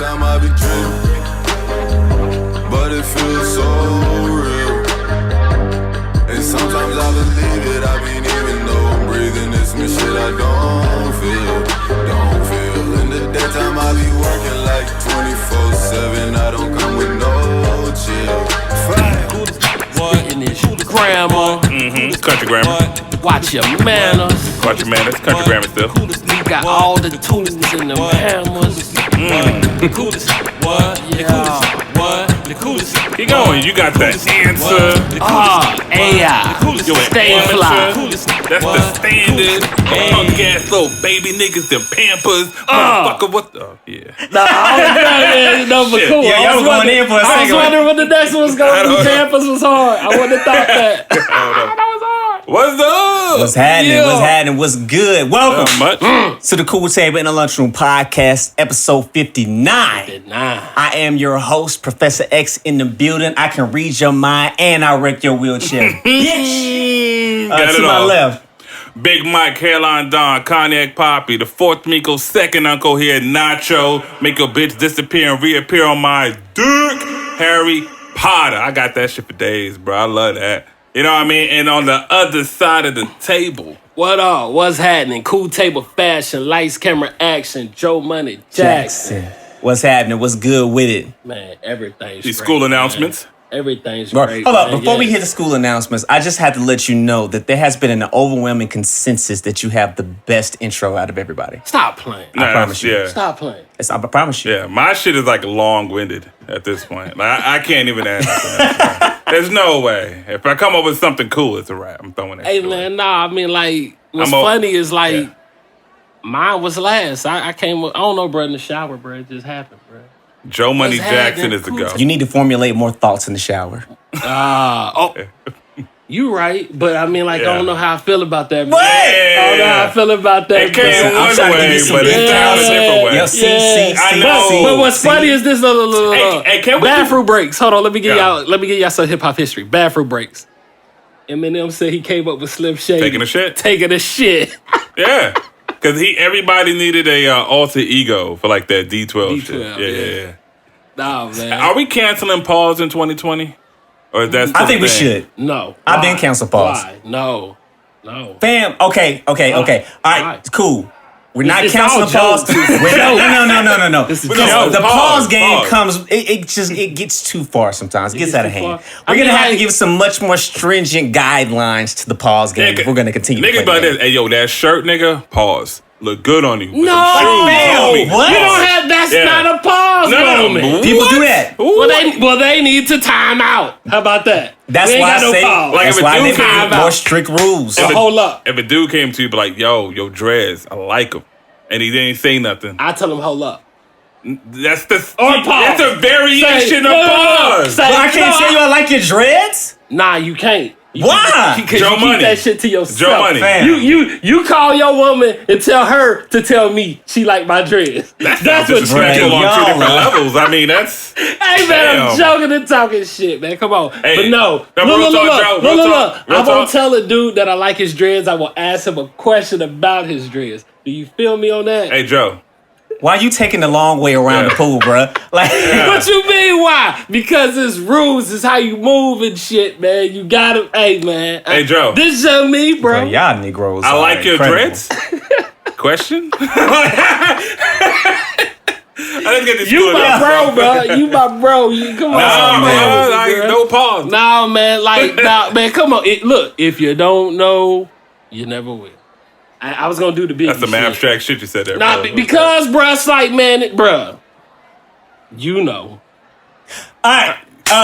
daytime I be dreaming, but it feels so real. And sometimes I believe it, I mean even though I'm breathing, it's some shit I don't feel. In the daytime I be working like 24/7, I don't come with no chill. What in this grammar? Country grammar. Watch your manners. Country manners. Country grammar still. We got all the tools and the hammers. The coolest. What? The coolest. What? The coolest. Keep going. You got the answer. AI. Stay fly. That's the standard. Punk ass little baby niggas, them Pampers. Motherfucker, what the? Yeah. Nah, I was cool. Yeah, y'all was going in for a second. I was wondering what the next one was going to be. Pampers was hard. I wouldn't have thought that. That was hard. What's up? What's happening? Yeah. What's happening? What's good? Welcome to the Cool Table in the Lunchroom podcast, episode 59. I am your host, Professor X in the building. I can read your mind and I wreck your wheelchair. Bitch! To my left. Big Mike, Hairline Don, Cognac Poppy, the fourth Miko, second uncle here, Nacho. Make your bitch disappear and reappear on my dick, Harry Potter. I got that shit for days, bro. I love that. You know what I mean? And on the other side of the table. What up? What's happening? Cool table fashion, lights, camera, action, Joe Money Jackson. What's happening? What's good with it? Man, everything's These great, school man. announcements. Everything's Hold great. up, man. before we Yeah. hit the school announcements, I just had to let you know that there has been an overwhelming consensus that you have the best intro out of everybody. Stop playing. I promise you. Yeah. Stop playing. I promise you. Yeah, my shit is like long-winded at this point. Like, I can't even answer that. There's no way. If I come up with something cool, it's a wrap. I'm throwing that Hey, shit man, away. nah, I mean, like, what's I'm a- funny is, like, Yeah. mine was last. I came with, I don't know, bro, in the shower, bro. It just happened, bro. Joe Money What's Jackson happening? is the go. You need to formulate more thoughts in the shower. You right, but I mean, like, I don't know how I feel about that, man. What? I don't know how I feel about that. It came I'm one trying to give way, you some but it's details. down a different way. Yo, see, I know. But what's funny is this little Hey, can we bathroom breaks. Hold on, let me get Yeah. y'all some hip hop history. Bathroom breaks. Eminem said he came up with Slim Shady. Taking a shit? Taking a shit. Yeah. Because everybody needed a alter ego for like that D12 shit. D12, Yeah. Nah, man. Are we canceling pause in 2020? Or is that still I think a we thing? should. No. I've been Why? canceled pause. Why? No. Fam, okay. All right, Why? cool. We're not It's canceling all pause. jokes. No. This is Because jokes. the pause game Pause. comes, it gets too far sometimes. It gets out of too hand. far. We're I going to mean, have to like- give some much more stringent guidelines to the pause game if we're going to continue to Niggas play about the this. game. Hey, yo, that shirt, nigga, pause. Look good on you. With No, them shoes, man, homie. what? You don't have. That's Yeah. not a pause moment. People do that. Well, they need to time out. How about that? That's we ain't why got no I say pause. Like, that's if a why dude they came have out- more strict rules. So hold up. If a dude came to you, be like, yo, dreads, I like them. And he didn't say nothing. I tell him hold up. That's the Or pause. That's a variation Say, of no. pause. Say, But I can't tell you I like your dreads? Nah, you can't. Why? Because Joe you keep Money. that shit to yourself. Joe Money. Fam. You call your woman and tell her to tell me she like my dreads. That's what you disrespectful do. on two Yo. different levels. I mean, that's. Hey man, I'm Damn. joking and talking shit, man. Come on. Hey, But no. no, real talk, Joe, real talk, real I won't talk. tell a dude that I like his dreads. I will ask him a question about his dreads. Do you feel me on that? Hey, Joe. Why you taking the long way around the pool, bruh? Like, What you mean? Why? Because it's rules. It's how you move and shit, man. You gotta. Hey, man. Hey, Joe. This is me, bro. y'all Negroes. I are like your incredible. dreads. Question? I didn't get this. You my bro, bro. You my bro. You come on, Nah, man. Like, bro. no pause. Nah, man. Like, nah, man. Come on. Look, if you don't know, you never will. I was gonna do the big. That's some abstract shit you said there. Nah, bro. because, bruh, it's like, man, bruh. You know. All right.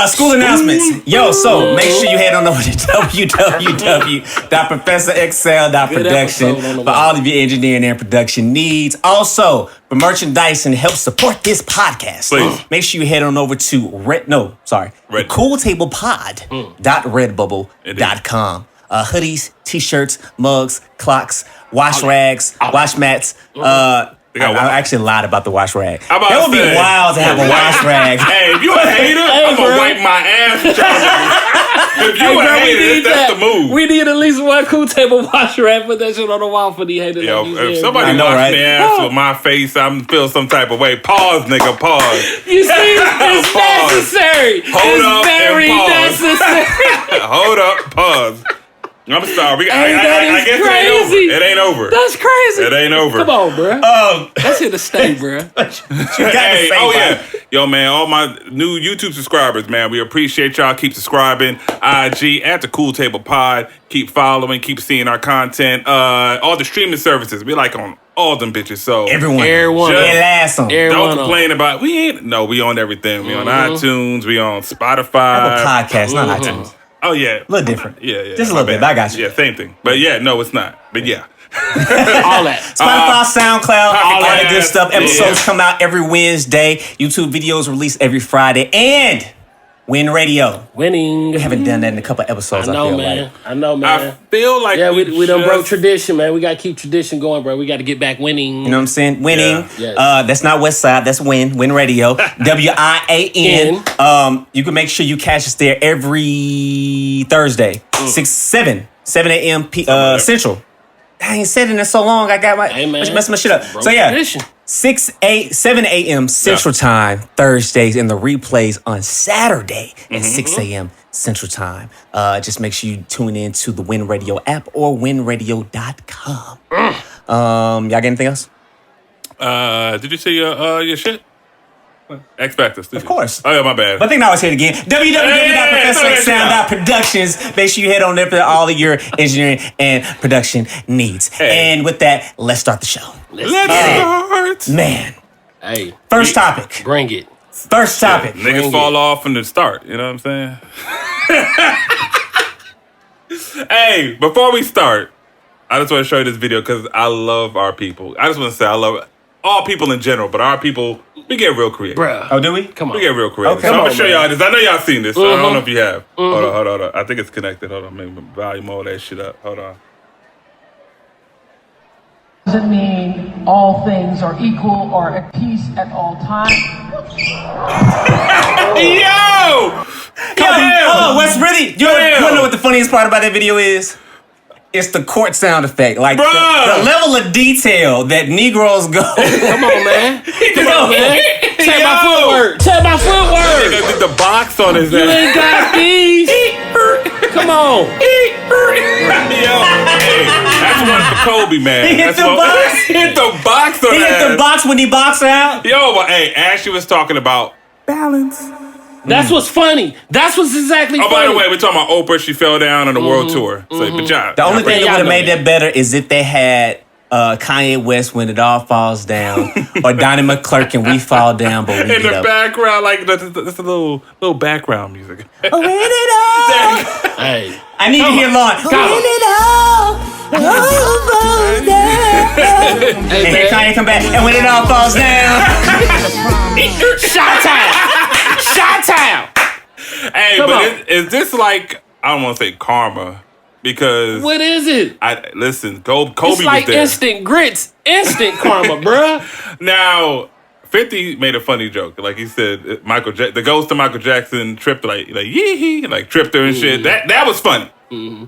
School announcements. Yo, so make sure you head on over to www.professorxl.production Good episode on the for all of your engineering and production needs. Also, for merchandise and help support this podcast, Please. make sure you head on over to thecooltablepod.redbubble.com. Hoodies, t-shirts, mugs, clocks, wash rags, wash mats, I actually lied about the wash rag. That would be wild to have a wash rag. Hey, if you a hater, I'm going to wipe my ass. If you a hater, that's the move. We need at least one cool table wash rag. Put that shit on the wall for the haters. Yo, if somebody wash me ass with my face, I'm feel some type of way. Pause, nigga, pause. You see, it's necessary. Hold up very and pause. necessary. Hold up, pause. I'm sorry. I guess crazy. It ain't over. That's crazy. It ain't over. Come on, bro. That's here to stay, bro. Yeah. Yo, man, all my new YouTube subscribers, man, we appreciate y'all. Keep subscribing. IG at the Cool Table Pod. Keep following. Keep seeing our content. All the streaming services. We like on all them bitches. So everyone. Don't complain about we on everything. We on iTunes. We on Spotify. Podcast, not iTunes. Oh, yeah. A little different. Yeah. Just a little bit, but I got you. Yeah, same thing. But yeah, no, it's not. But yeah. All that. Spotify, SoundCloud, all that good stuff. Episodes Yeah. come out every Wednesday. YouTube videos released every Friday. And Win Radio. Winning. We haven't done that in a couple episodes, I know, feel man. like. I know, man. I feel like we done broke tradition, man. We got to keep tradition going, bro. We got to get back winning. You know what I'm saying? Winning. Yeah. Yes. That's not West Side. That's Win Radio. WIAN. You can make sure you catch us there every Thursday, 7 a.m. Central. I ain't said it in so long. I got messing my shit up. Broke So yeah, tradition. 7 a.m. Central Time Thursdays, and the replays on Saturday at 6 a.m. Central Time. Just make sure you tune in to the Win Radio app or winradio.com. Y'all got anything else? Did you see your shit? X Factors. Of course. Oh, yeah, my bad. But I think I always say it again. www.professorxsound.productions. Make sure you head on there for all of your engineering and production needs. Hey. And with that, let's start the show. Let's start. Man. Hey. First topic. Bring it. First topic. Niggas fall off from the start. You know what I'm saying? Hey, before we start, I just want to show you this video because I love our people. I just want to say I love all people in general, but our people, we get real creative. Bruh. Oh, do we? Come on. We get real creative. Okay. So I'm Come going to show y'all this. I know y'all seen this. So I don't know if you have. Hold on. I think it's connected. Hold on. Maybe volume all that shit up. Hold on. Doesn't mean all things are equal or at peace at all times. Yo! What's really... You wanna know what the funniest part about that video is? It's the court sound effect. Like, the level of detail that Negroes go... Come on, man. Come on, man. Check my footwork. Check my footwork. They did the box on his You ass. ain't got these. Come on. Yo, hey, that's one for Kobe, man. He hit That's the one- box? He hit the box on He hit the ass. box when he boxed out. Yo, but hey, Ashley was talking about balance. That's what's funny. That's what's exactly Oh, funny. by the way, we're talking about Oprah. She fell down on the world tour. So, but y'all, The only thing that y'all would have know made that. that better is if they had Kanye West When It All Falls Down or Donnie McClurkin and We Fall Down But We in Get the Up. background, like that's a little background music. When it all... Hey. I need to hear Lauren. When it all falls down. Hey, And here Kanye come back. And when it all falls down. Shot-town. Shot-town. Hey, Come but on. is this like, I don't want to say karma because What is it? listen, Kobe It's was like there. instant grits. Instant karma, bruh. Now, 50 made a funny joke. Like he said, the ghost of Michael Jackson tripped like yee like tripped her and shit. That was funny.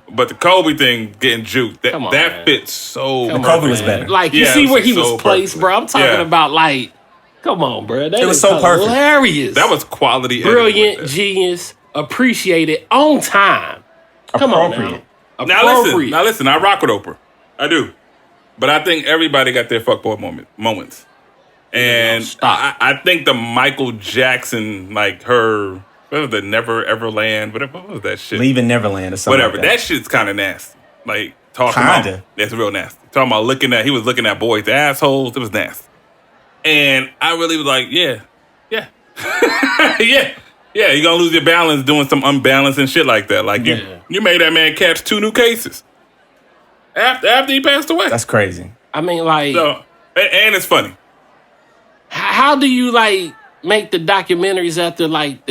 But the Kobe thing getting juked, Come on, that man. fits so. Come Kobe on, was man. better. Like, you Yeah, see it where was he so was placed, perfect. bro. I'm talking Yeah. about, like, come on, bro. That It was is so perfect. hilarious. That was quality. editing brilliant, right there. genius, appreciated, on time. Come on now. Appropriate. Now listen. I rock with Oprah. I do. But I think everybody got their fuckboy moments. And I think the Michael Jackson, like her, what was the Never Ever Land, whatever, what was that shit? Leaving Neverland or something. Whatever. Like That shit's kind of nasty. Like, talking Kinda. about, that's real nasty. Talking about he was looking at boys' assholes. It was nasty. And I really was like, yeah. Yeah, you're gonna lose your balance doing some unbalanced and shit like that. Like, you made that man catch 2 new cases after he passed away. That's crazy. I mean, like, So, and it's funny. how do you, like, make the documentaries after, like,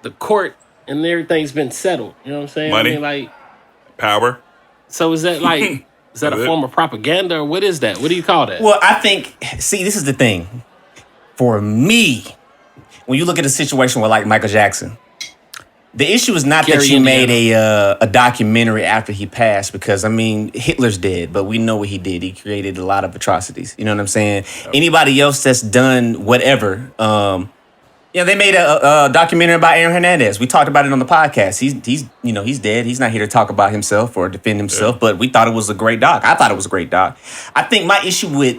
the court and everything's been settled? You know what I'm saying? Money. I mean, like, Power. so is that, like, Is that a form of propaganda, or what is that? What do you call that? Well, I think, see, this is the thing. For me, when you look at a situation with like Michael Jackson, the issue is not that you made a documentary after he passed, because, I mean, Hitler's dead, but we know what he did. He created a lot of atrocities. You know what I'm saying? Anybody else that's done whatever, they made a documentary about Aaron Hernandez. We talked about it on the podcast. He's dead. He's not here to talk about himself or defend himself, but we thought it was a great doc. I thought it was a great doc. I think my issue with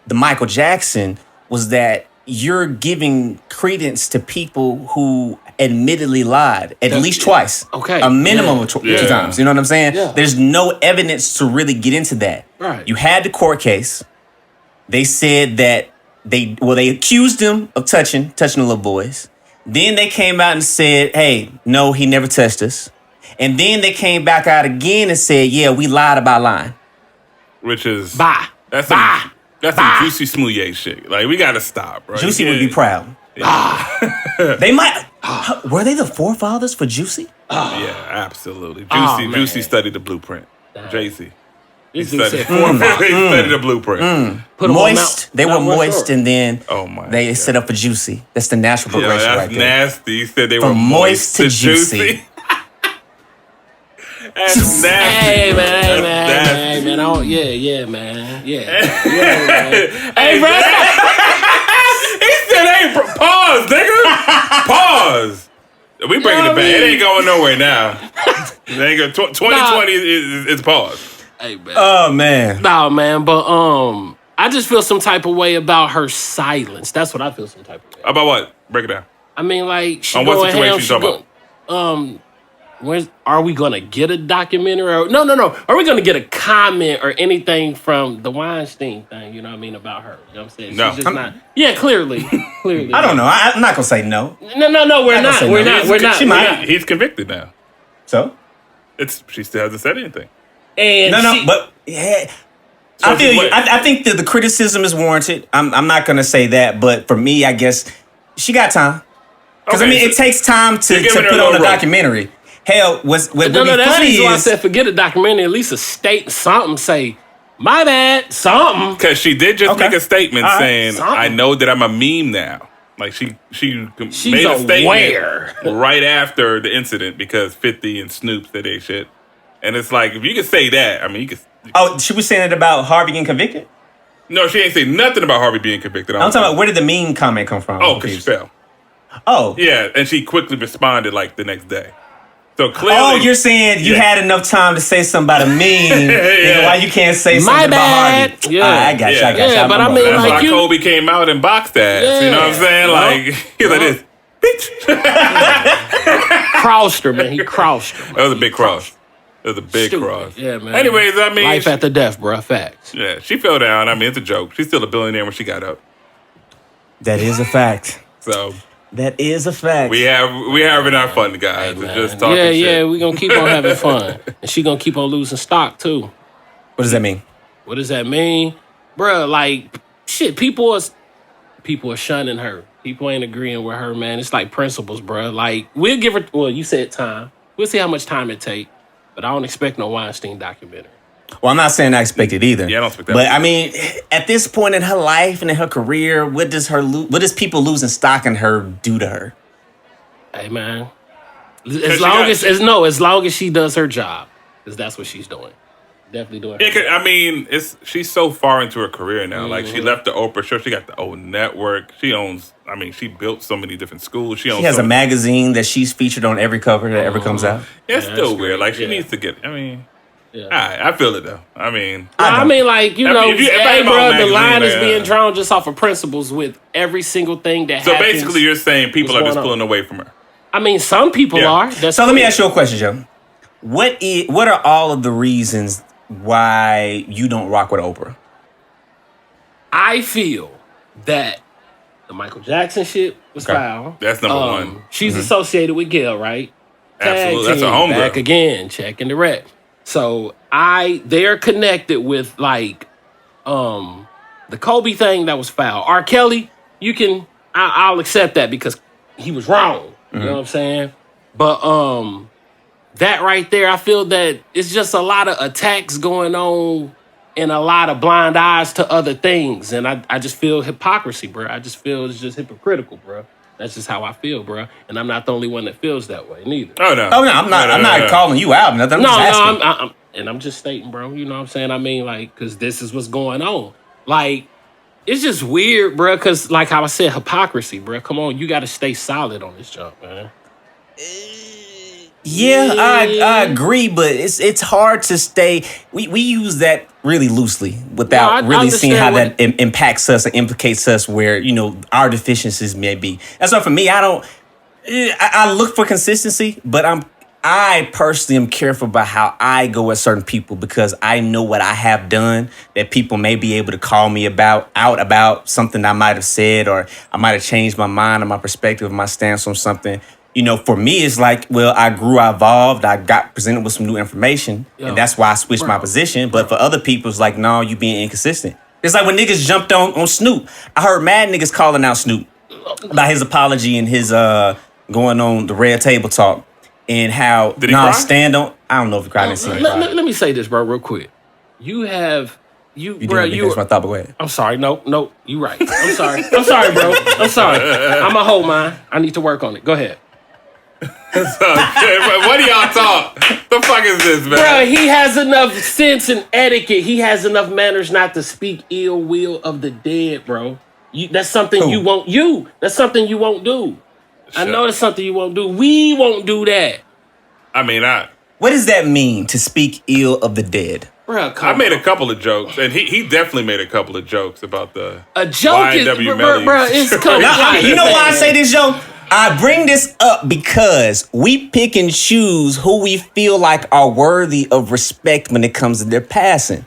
the Michael Jackson was that you're giving credence to people who admittedly lied at least twice. Okay. A minimum of two times. You know what I'm saying? Yeah. There's no evidence to really get into that. Right. You had the court case. They said that they accused him of touching the little boys. Then they came out and said, hey, no, he never touched us. And then they came back out again and said, yeah, we lied about lying. Which is... That's some Juicy Smouye shit. Like, we gotta stop, bro. Juicy would be proud. Yeah. They might... Were they the forefathers for Juicy? Yeah, absolutely. Juicy studied the blueprint. Jay-Z. He studied the blueprint. Moist. They were moist, sure. And then they God. set up for Juicy. That's the natural progression right there. That's nasty. He said they were From moist to juicy. That's nasty. Hey man. Oh yeah, man. Yeah. Hey, bro. He said, "Hey, pause, nigga. Pause. We bringing it back. It ain't going nowhere now. It ain't go. 2020 is pause. Hey man. Oh man. Nah, man. But I just feel some type of way about her silence. That's what I feel some type of way. About what? Break it down. I mean, like, she on what going situation ham, you talking about? Are we gonna get a documentary? Or, no. Are we gonna get a comment or anything from the Weinstein thing? You know what I mean, about her? You know what I'm saying? No. She's just not. Yeah, clearly. I don't know. I'm not gonna say no. No. We're not. We're not. She might. He's convicted now. So she still hasn't said anything. And but yeah. So I feel you. I think that the criticism is warranted. I'm not gonna say that, but for me, I guess she got time. Because I mean, it takes time to put on a documentary. Hell, that's the reason why I said forget a documentary. At least a state, something. Say, my bad, something. Because she did just make a statement saying, something. "I know that I'm a meme now." Like she's made a statement aware. right after the incident because 50 and Snoop said they shit, and it's like if you could say that, I mean, you could. Oh, she was saying it about Harvey getting convicted? No, she ain't say nothing about Harvey being convicted. I'm talking about where did the meme comment come from? Oh, because she fell. Oh. Yeah, and she quickly responded like the next day. So clearly, oh, you're saying you had enough time to say something about a meme. Nigga, why you can't say something about Harvey? Yeah. I got you. Yeah, but I mean, that's like why Kobe came out and boxed ass. Yeah. You know what I'm saying? Like he's like this, bitch. Crossed her, man. He crossed her. That was a big cross. It was a big cross. Yeah, man. Anyways, I mean, life after death, bro. Facts. Yeah, she fell down. I mean, it's a joke. She's still a billionaire when she got up. That is a fact. So that is a fact. we having our fun, guys. Hey, just talking shit. shit. We gonna keep on having fun, and she gonna keep on losing stock too. What does that mean? What does that mean, bro? Like shit, people are shunning her. People ain't agreeing with her, man. It's like principles, bro. Like we'll give her. Well, you said time. We'll see how much time it take, but I don't expect no Weinstein documentary. Well, I'm not saying I expect it either. Yeah, I don't expect that. But I mean, at this point in her life and in her career, what does people losing stock in her do to her? Hey, man. As long as she does her job, because that's what she's doing. Definitely doing. Yeah, I mean, she's so far into her career now. Mm-hmm. Like she left the Oprah show. She got the old network. She owns. I mean, she built so many different schools. She has a magazine that she's featured on every cover that ever comes out. It's still weird. Like she needs to get. I mean. Yeah. I feel it though. I mean, like you know, hey, bro, the line is being drawn just off of principles with every single thing that happens. So basically, you're saying people are just pulling away from her. I mean, some people are. So let me ask you a question, Joe. What are all of the reasons why you don't rock with Oprah? I feel that the Michael Jackson shit was foul. That's number one. She's associated with Gail, right? Absolutely, that's a homegirl. Back again, checking the rec. So they're connected with like the Kobe thing that was foul. R. Kelly, I'll accept that because he was wrong. You know what I'm saying? But that right there, I feel that it's just a lot of attacks going on and a lot of blind eyes to other things. And I just feel hypocrisy, bro. I just feel it's just hypocritical, bro. That's just how I feel, bro. And I'm not the only one that feels that way, neither. Oh, no. I'm not calling you out. Nothing. I'm just stating, bro. You know what I'm saying? I mean, like, because this is what's going on. Like, it's just weird, bro, because, like how I said, hypocrisy, bro. Come on, you got to stay solid on this jump, man. Yeah, I agree, but it's hard to stay. We use that really loosely without really seeing how that impacts us and implicates us where, our deficiencies may be. That's why for me, I look for consistency, but I personally am careful about how I go at certain people because I know what I have done that people may be able to call me about something I might have said, or I might have changed my mind or my perspective, my stance on something. For me, it's like, well, I grew, I evolved, I got presented with some new information, and that's why I switched my position. But for other people, it's like, no, you being inconsistent. It's like when niggas jumped on Snoop. I heard mad niggas calling out Snoop about his apology and his going on the Red Table Talk and how did he cry? Stand on. I don't know if he cried. Let me say this, bro, real quick. You my thought away. I'm sorry. No, you right. I'm sorry, bro. I'm sorry. I'm a hold mine. I need to work on it. Go ahead. What do y'all talk? The fuck is this, man? Bro, he has enough sense and etiquette. He has enough manners not to speak ill will of the dead, bro. That's something you won't. That's something you won't do. I know that's something you won't do. We won't do that. I mean, what does that mean to speak ill of the dead? Bro, I made a couple of jokes, and he definitely made a couple of jokes about the a joke is, bro. It's you know why I say this joke? I bring this up because we pick and choose who we feel like are worthy of respect when it comes to their passing.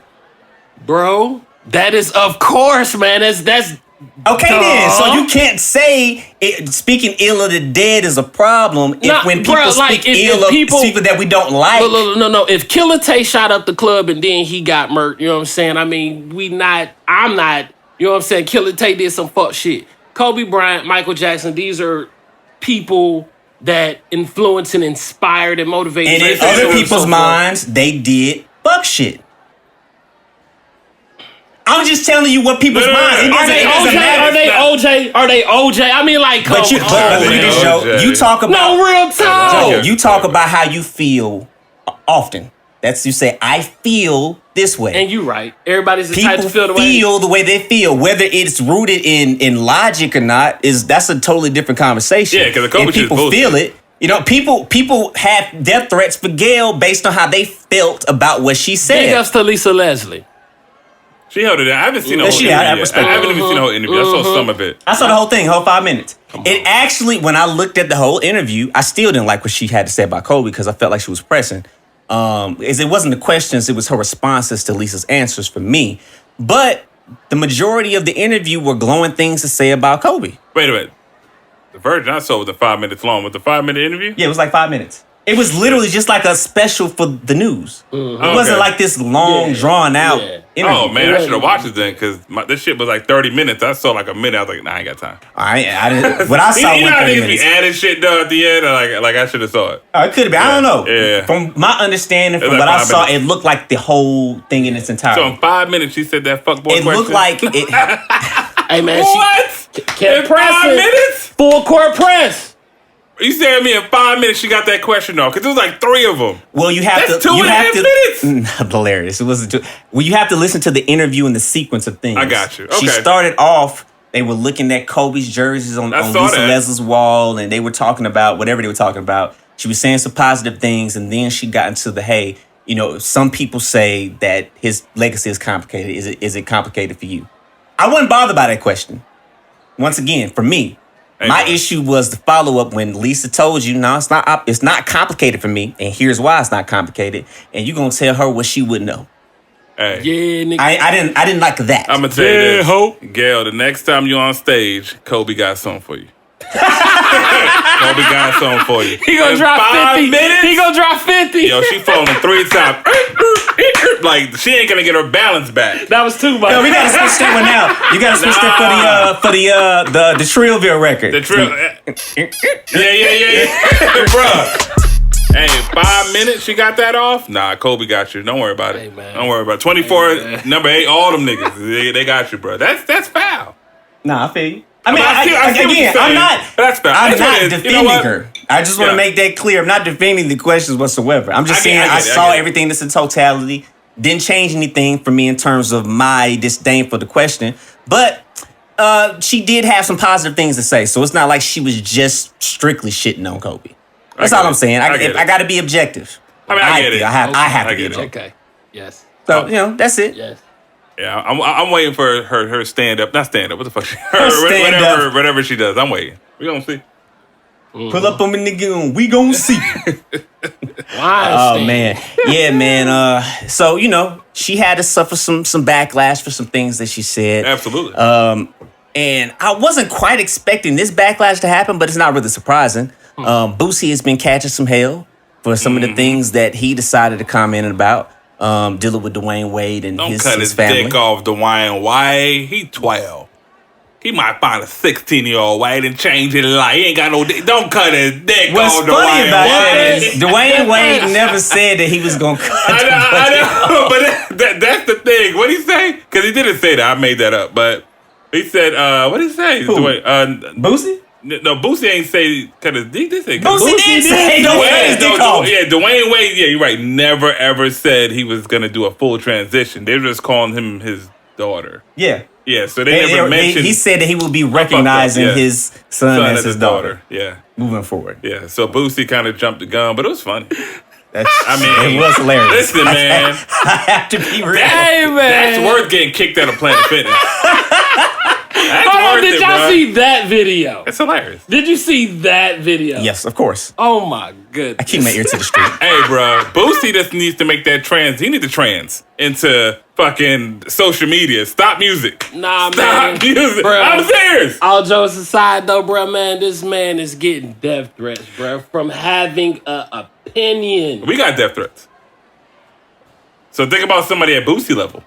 Bro, that is, of course, man. That's okay, then. So you can't say speaking ill of the dead is a problem when people speak ill of people that we don't like. No. If Killer Tay shot up the club and then he got murked, you know what I'm saying? I mean, I'm not, you know what I'm saying? Killer Tay did some fuck shit. Kobe Bryant, Michael Jackson, these are people that influence and inspired and motivated. And in other people's minds, they did fuck shit. I'm just telling you what people's minds. It doesn't matter. Are they OJ? I mean, like, but look at this, Joe. You talk about real talk. Joe, you talk about how you feel often. You say, I feel this way. And you're right. Everybody's entitled to feel the way. People feel the way they feel. Whether it's rooted in logic or not, that's a totally different conversation. Yeah, because the people feel it. People have death threats for Gail based on how they felt about what she said. Big ups to Lisa Leslie. She held it. I haven't seen the whole interview. I haven't even seen the whole interview. I saw some of it. I saw the whole thing, whole 5 minutes. It actually, when I looked at the whole interview, I still didn't like what she had to say about Kobe because I felt like she was pressing. It wasn't the questions, it was her responses to Lisa's answers for me. But the majority of the interview were glowing things to say about Kobe. Wait a minute. The version I saw was 5 minutes long. Was the 5 minute interview? Yeah, it was like 5 minutes. It was literally just like a special for the news. Mm-hmm. It wasn't like this long, drawn out interview. Oh, man, I should have watched it then because this shit was like 30 minutes. I saw like a minute. I was like, nah, I ain't got time. I didn't. What I saw was 30 minutes. Be adding shit though at the end. Like I should have saw it. Oh, it could have been. I don't know. Yeah. From my understanding, from what I saw, it looked like the whole thing in its entirety. So in 5 minutes, she said that fuckboy question? It looked like it. Hey, man. What? She kept in pressing. 5 minutes? Full court press. You said to me in 5 minutes she got that question off because there was like 3 of them. Well, you have That's to. 2.5 minutes. Hilarious. It wasn't. Well, you have to listen to the interview and the sequence of things. I got you. Okay. She started off. They were looking at Kobe's jerseys on Lisa Leslie's wall, and they were talking about whatever they were talking about. She was saying some positive things, and then she got into the some people say that his legacy is complicated. Is it complicated for you? I wasn't bothered by that question. Once again, for me. My issue was the follow-up when Lisa told you, no, it's not complicated for me, and here's why it's not complicated, and you're going to tell her what she would know. Hey. Yeah, nigga. I didn't like that. I'm going to tell you this. Gail, the next time you're on stage, Kobe got something for you. Kobe got something for you. He gonna drop 50. He gonna drop 50. Yo, she falling 3 times. Like, she ain't gonna get her balance back. That was too much. Yo, we gotta switch that one out. You gotta switch that for the Trillville record. The Trill. Yeah. Bruh. Hey, 5 minutes, she got that off? Nah, Kobe got you. Don't worry about it. Hey, man. Don't worry about it. 24, Hey, number 8, all them niggas. They got you, bro. That's foul. Nah, I feel you. I mean, I see what again, you're saying. I'm not. That's fair. I'm That's what not it is. defending You know what? her. I just want to make that clear. I'm not defending the questions whatsoever. I'm just saying I saw everything that's in totality. Didn't change anything for me in terms of my disdain for the question, but she did have some positive things to say. So it's not like she was just strictly shitting on Kobe. That's all I'm saying. I got to be objective. I mean, I get it. I have to get be it. objective. Okay. Yes. So that's it. Yes. Yeah, I'm waiting for her stand up. Not stand up. What the fuck? Whatever she does. I'm waiting. We gonna see. Pull up on me, nigga. We gonna see. Oh man, yeah, man. So she had to suffer some backlash for some things that she said. Absolutely. And I wasn't quite expecting this backlash to happen, but it's not really surprising. Boosie has been catching some hell for some of the things that he decided to comment about, dealing with Dwayne Wade and Don't his cut his family. dick off, Dwayne Wade. He 12. He might find a 16-year-old white and change his life. He ain't got no dick. Don't cut his dick What's off, funny Dwayne about that Wade. is Dwayne Wade never said that he was gonna cut. I know, but that's the thing. What did he say? Because he didn't say that. I made that up. But he said, what did he say? Who? Boosie? No, Boosie ain't say cut his dick. They say Boosie did say don't cut his dick off. Yeah, Dwayne Wade. Yeah, you're right. Never ever said he was gonna do a full transition. They were just calling him his daughter. Yeah. Yeah, so they never mentioned. He said that he will be recognizing his son as his daughter. Yeah. Moving forward. Yeah, so Boosie kind of jumped the gun, but it was funny. It was hilarious. Listen, man. I have to be real. Hey, man. That's worth getting kicked out of Planet Fitness. Did y'all see that video? It's hilarious. Did you see that video? Yes, of course. Oh my goodness. I keep my ear to the street. Hey, bro, Boosie just needs to make that trans. He needs to trans into fucking social media. Stop music. Nah, man. Stop music. Bruh. I'm serious. All jokes aside, though, bro, man, this man is getting death threats, bro, from having an opinion. We got death threats. So think about somebody at Boosie level.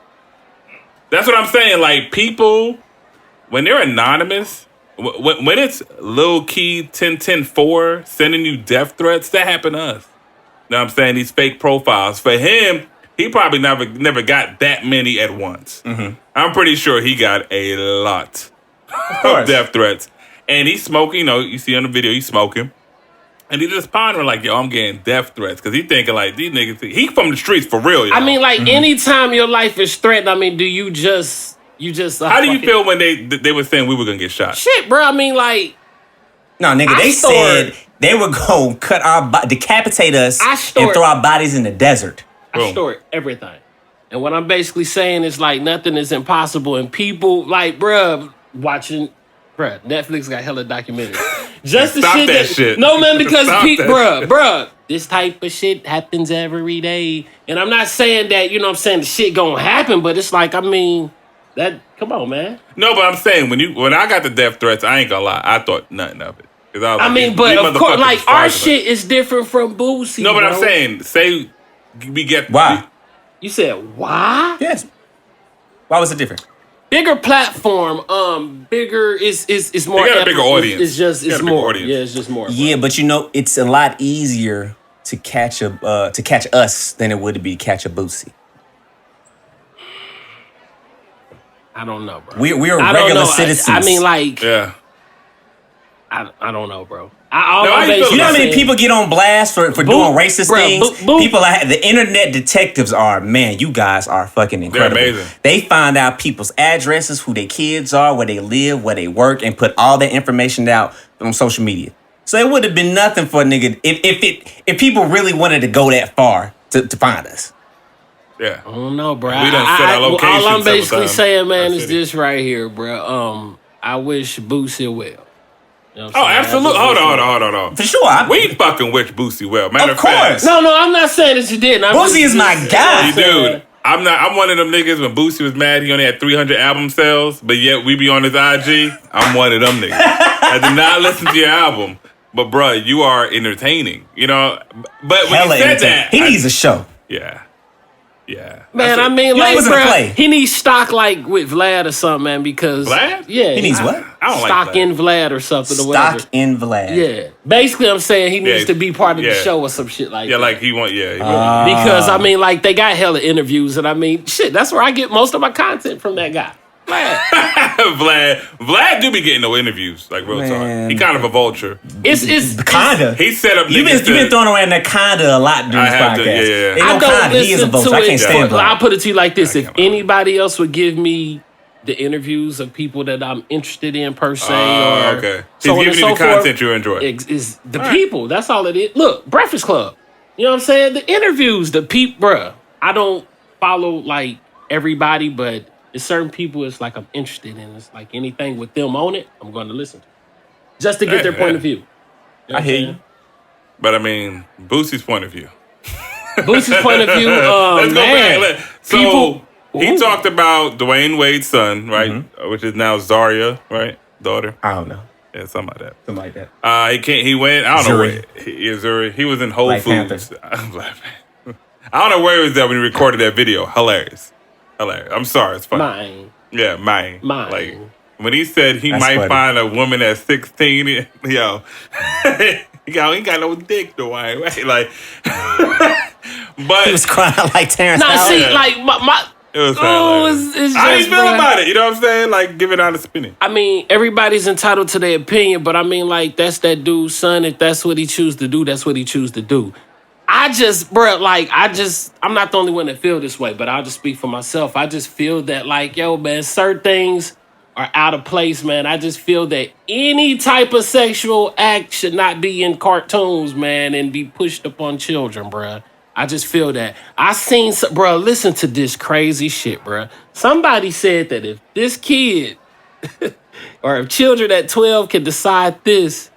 That's what I'm saying. Like, people, when they're anonymous, when it's Lil Key 1010-4 sending you death threats, that happened to us. You know what I'm saying? These fake profiles. For him, he probably never got that many at once. Mm-hmm. I'm pretty sure he got a lot of death threats. And he's smoking, you see on the video, he's smoking. And he just pondering like, yo, I'm getting death threats. Because he thinking like, these niggas, he from the streets for real, yo. I mean, like, anytime your life is threatened, I mean, do you just... How do you feel when they were saying we were gonna get shot? Shit, bro. I mean, like, no, nigga. They said they were gonna decapitate us and throw our bodies in the desert. I store everything, and what I'm basically saying is like nothing is impossible, and people like, bruh, Netflix got hella documentaries. Just the Stop shit that shit. No, man, because bruh, this type of shit happens every day, and I'm not saying that I'm saying the shit gonna happen, but it's like, I mean. Come on, man. No, but I'm saying when I got the death threats, I ain't gonna lie, I thought nothing of it. I mean, but of course, like our shit is different from Boosie. No, but I'm saying, say we get why? You said why? Yes. Why was it different? Bigger platform, bigger is more. You got a bigger audience. It's more. Yeah, it's just more. Yeah, but it's a lot easier to catch us than it would be to catch a Boosie. I don't know, bro. We're regular citizens. I mean, like, yeah. I don't know, bro. You know how many people get on blast for doing racist things? People, the internet detectives are, man, you guys are fucking incredible. They're amazing. They find out people's addresses, who their kids are, where they live, where they work, and put all that information out on social media. So it would have been nothing for a nigga if people really wanted to go that far to find us. Yeah. I don't know, bro. We done set our locations all I'm basically saying, man, is city. this right here, bro. I wish Boosie well. Absolutely. Hold on. For sure. We fucking wish Boosie well. Matter of course. Fact, No, I'm not saying that you didn't. Boosie is my guy. Dude, I'm one of them niggas when Boosie was mad he only had 300 album sales, but yet we be on his IG. I'm one of them niggas. I did not listen to your album. But bruh, you are entertaining. But when you said that, he needs a show. Yeah. Yeah. Man, I mean, You like, listen to Play. bro, he needs stock like with Vlad or something, man, because... Vlad? Yeah. He needs what? I don't stock like in Vlad or something or whatever. Stock in Vlad. Yeah. Basically, I'm saying he needs to be part of the yeah. show or some shit like that. Yeah, like he want. Because, I mean, like, they got hella interviews, and I mean, shit, that's where I get most of my content from that guy. Vlad do be getting no interviews, like real talk. He kind of a vulture. It's Kinda. He set up. You've been throwing around that kinda a lot during this have to, podcast. yeah. Ain't I no don't kinda. He is a listen vulture. to I it. can't stand I'll Vlad. put it to you like this: if anybody else would give me the interviews of people that I'm interested in per se, or okay. so He's on and giving so you the forth, content you enjoy. is the people. That's all it is. Look, Breakfast Club. You know what I'm saying? The interviews, the bruh. I don't follow like everybody, but it's certain people. It's like I'm interested in. It's like anything with them on it, I'm going to listen to, just to get their point of view. You know I hear you. But I mean, Boosie's point of view. Boosie's point of view. Let's Man, go back. So people- he talked about Dwayne Wade's son, right, which is now Zaria, right, daughter. I don't know. Yeah, something like that. Something like that. He went. I don't know Zuri. where. Zuri. He was in Whole Black Foods. Black Panther. I don't know where he was at when he recorded that video. Hilarious. I'm sorry. It's funny. mine. Yeah, mine. Mine. Like when he said he That's might funny. find a woman at 16, yo, he got no dick, Dwayne. Right? Like, but He was crying like Terrence Nah, Howard. see, yeah. like my it was it's just, How you feel bruh. about it? You know what I'm saying? Like, give it honest opinion. I mean, everybody's entitled to their opinion, but I mean, like, that's that dude's son. If that's what he chooses to do, that's what he chooses to do. I'm not the only one that feel this way, but I'll just speak for myself. I just feel that, like, yo, man, certain things are out of place, man. I just feel that any type of sexual act should not be in cartoons, man, and be pushed upon children, bruh. I just feel that. I seen, bruh, listen to this crazy shit, bruh. Somebody said that if this kid or if children at 12 can decide this,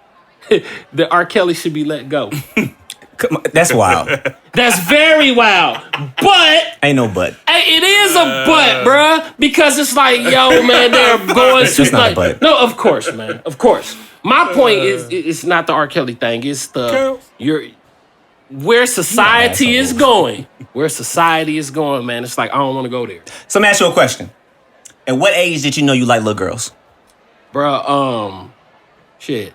that R. Kelly should be let go. Come on, that's wild. That's very wild. But Ain't no but. it is a but, bruh. Because it's like, yo, man, they're going to It's not a like. but. No, of course, man. Of course. My point is it's not the R. Kelly thing. It's the where society is going. Where society is going, man. It's like I don't want to go there. So let me ask you a question. At what age did you know you like little girls? Bruh, shit.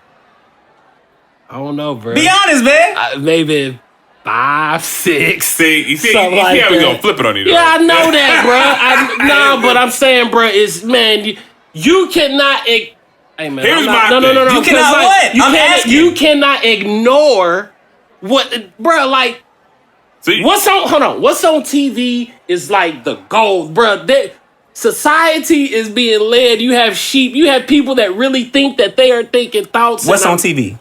I don't know, bruh. Be honest, man. Maybe 5, 6. See, you see Something how like we that. gonna flip it on you, though. Yeah, I know that, bro. But I'm saying, bro, is man, you cannot. Hey, man, Here's I'm not, my no. thing. You 'cause, cannot like, what? I'm asking. You cannot ignore what, bro. Like, See, what's on? Hold on. What's on TV is like the gold, bro. Society is being led. You have sheep. You have people that really think that they are thinking thoughts. What's on TV?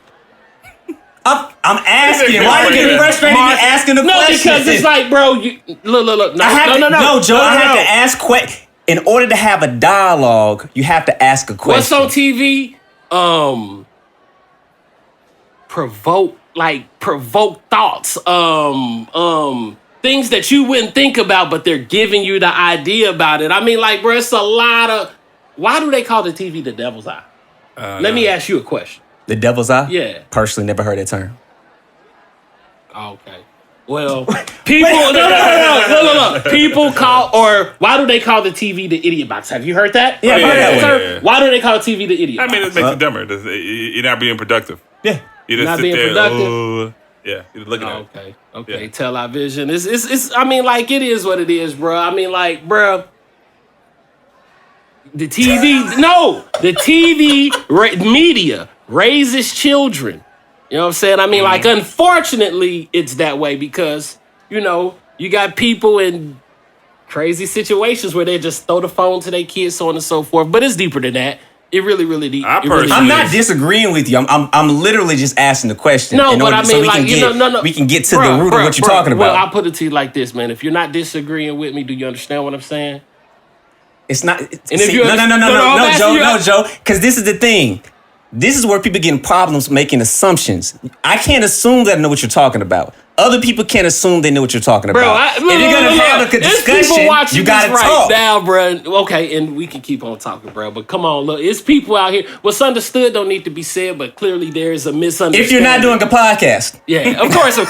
I'm asking. Why are you getting frustrated me asking the No, question? because it's like, bro, you look. No, I have to, no, Joe, I have to ask questions. In order to have a dialogue, you have to ask a question. What's on TV? Provoke thoughts. Things that you wouldn't think about, but they're giving you the idea about it. I mean, like, bro, it's a lot of. Why do they call the TV the devil's eye? Let me ask you a question. The devil's eye? Yeah. Personally, never heard that term. Okay. Well, people. No. People call, or why do they call the TV the idiot box? Have you heard that? Yeah, I've heard that one. Yeah. Why do they call TV the idiot I box? mean, it makes you dumber. You're not being productive. Yeah. You just Not sit being there. productive? Yeah, you're looking at it. Okay. Yeah. Television. It's. I mean, like, it is what it is, bro. I mean, like, bro. The TV. No, the TV media raises children. You know what I'm saying? I mean, like, unfortunately, it's that way because, you know, you got people in crazy situations where they just throw the phone to their kids, so on and so forth. But it's deeper than that. It really deep. I'm not disagreeing with you. I'm literally just asking the question. No, in but order- I mean, so we like, can you get, know, we can get to the root of what you're talking about. Well, I'll put it to you like this, man. If you're not disagreeing with me, do you understand what I'm saying? It's not. if you- No, Joe. Because this is the thing. This is where people get in problems making assumptions. I can't assume that I know what you're talking about. other people can't assume they know what you're talking Bro, about. If you're gonna have a discussion, it's people watching you gotta this talk. right now, bro. Okay, and we can keep on talking, bro. But come on, look, it's people out here. What's understood don't need to be said, but clearly there is a misunderstanding. If you're not doing a podcast, yeah, of course. Hey,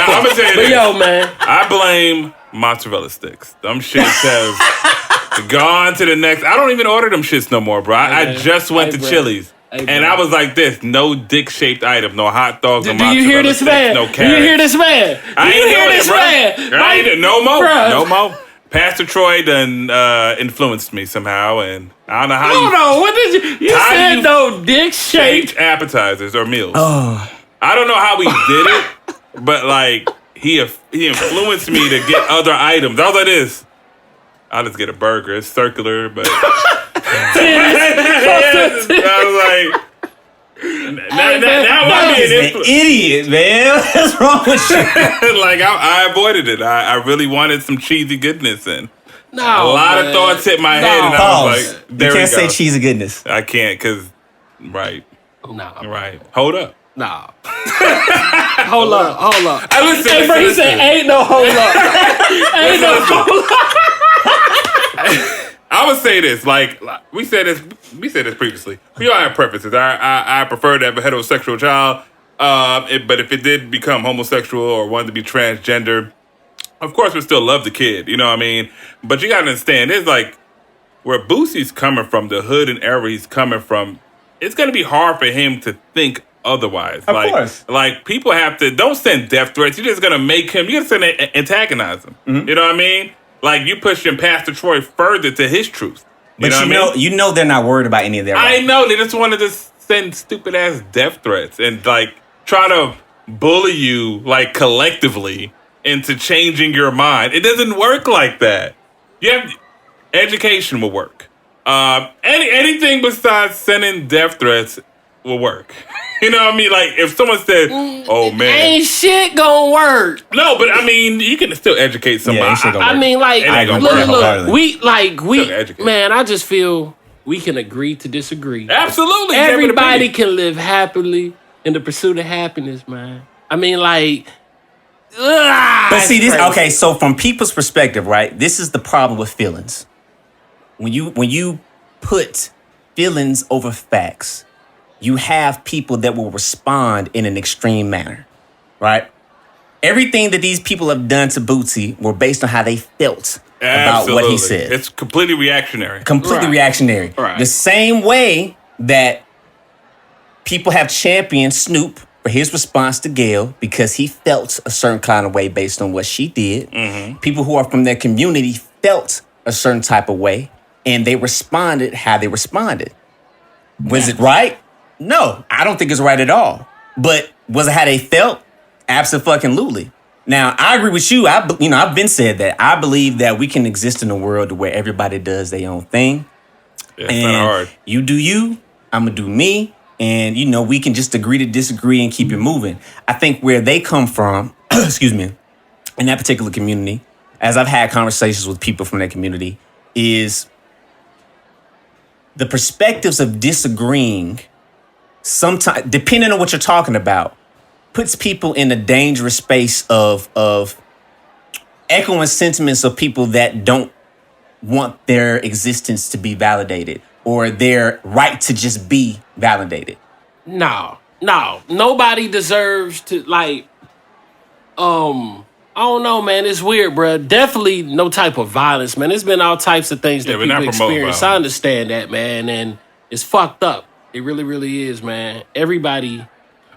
I'm gonna tell you But this. yo, man, I blame mozzarella sticks. Them shits have gone to the next. I don't even order them shits no more, bro. I just went to bro. Chili's. Hey, And bro. I was like this, no dick-shaped item, no hot dogs, no do mozzarella you hear this sticks, man? no Do carrots. you hear this man? Do I you ain't hear doing this it, bro. man? I ain't, no more. Bruh. No more. Pastor Troy done influenced me somehow, and I don't know how Hold on, what did you? You How said you no dick shaped. shaped appetizers or meals. oh, I don't know how he did it, but like he influenced me to get other items. I was like this. I'll just get a burger. It's circular, but I was like. Now I'm he's being an influenced. idiot, man. What's wrong with you? Like I avoided it. I really wanted some cheesy goodness, and No, a lot of thoughts hit my head, and I Pause. was like, You "There can't we go." say cheesy goodness. I can't because, right. No, Hold up. no. Hold up. Listen, Hey, bro, he listen. said, "Ain't no hold up." Ain't no hold up. I would say this, like we said this previously. We all have preferences. I prefer to have a heterosexual child, but if it did become homosexual or wanted to be transgender, of course we still love the kid. You know what I mean? But you gotta understand, there's like where Boosie's coming from, the hood and era he's coming from. It's gonna be hard for him to think otherwise. Of course. Like people have to don't send death threats. You're just gonna make him. You're just gonna antagonize him. Mm-hmm. You know what I mean? Like you pushing Pastor Troy further to his truth. But know what I mean? you know they're not worried about any of their I rights. know they just wanted to send stupid ass death threats and like try to bully you like collectively into changing your mind. It doesn't work like that. You have education will work. Anything besides sending death threats will work. You know what I mean? Like if someone said, "Oh man, Ain't shit gonna work. no," but I mean you can still educate somebody. Yeah, ain't shit gonna I mean, like, It ain't gonna look, work. look. Still educate. Man, I just feel we can agree to disagree. Absolutely, Everybody can live happily in the pursuit of happiness, man. I mean, like, But see, this crazy. okay. So from people's perspective, right? This is the problem with feelings. When you put feelings over facts, you have people that will respond in an extreme manner, right? Everything that these people have done to Boosie were based on how they felt about what he said. It's completely reactionary. Completely Right. reactionary. Right. The same way that people have championed Snoop for his response to Gayle because he felt a certain kind of way based on what she did. Mm-hmm. People who are from their community felt a certain type of way, and they responded how they responded. Was it right? No, I don't think it's right at all. But was it how they felt? Absolutely. Now, I agree with you. I've been said that. I believe that we can exist in a world where everybody does their own thing. Yeah, it's not hard. You do you, I'm gonna do me, and we can just agree to disagree and keep it moving. I think where they come from, excuse me, in that particular community, as I've had conversations with people from that community, is the perspectives of disagreeing, sometimes, depending on what you're talking about, puts people in a dangerous space of echoing sentiments of people that don't want their existence to be validated or their right to just be validated. No. Nobody deserves to, like, I don't know, man. It's weird, bro. Definitely no type of violence, man. There's been all types of things that we're not people promoting experience. violence. I understand that, man, and it's fucked up. It really, really is, man. Everybody.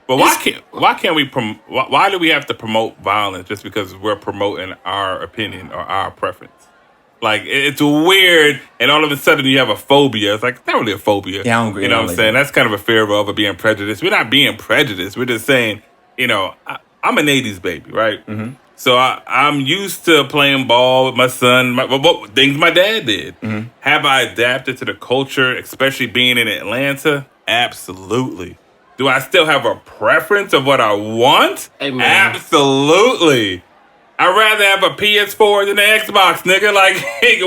But why do we have to promote violence just because we're promoting our opinion or our preference? Like it's weird, and all of a sudden you have a phobia. It's like it's not really a phobia. Yeah, I don't agree. You know I what don't I'm saying? That's kind of a fear of being prejudiced. We're not being prejudiced. We're just saying, I'm an '80s baby, right? Mm-hmm. So I'm used to playing ball with my son, things my dad did. Mm-hmm. Have I adapted to the culture, especially being in Atlanta? Absolutely. Do I still have a preference of what I want? Hey, man. Absolutely. I'd rather have a PS4 than an Xbox, nigga. Like,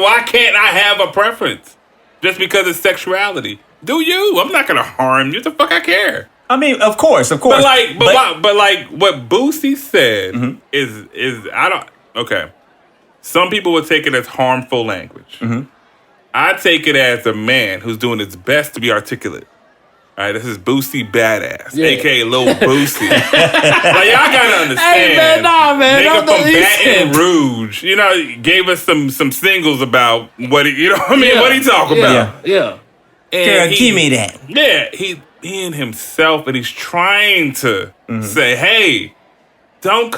why can't I have a preference? Just because of sexuality. Do you? I'm not going to harm you. The fuck I care. I mean, of course. But what Boosie said is I don't. Okay, some people would take it as harmful language. I take it as a man who's doing his best to be articulate. All right, this is Boosie Badass, aka Lil Boosie. Like, y'all gotta understand. Hey, man, nah, man. Nigga from Baton Rouge, you know, gave us some singles about what he, you know what I mean? What he talking about? Yeah. Girl, give me that. Yeah, he in himself, and he's trying to say, hey, don't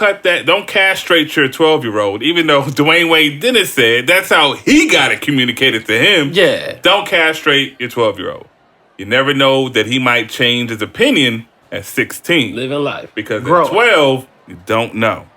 castrate your 12-year-old, even though Dwayne Wade didn't say it. That's how he got it communicated to him. Yeah. Don't castrate your 12-year-old. You never know that he might change his opinion at 16. Living life. Because at 12, you don't know.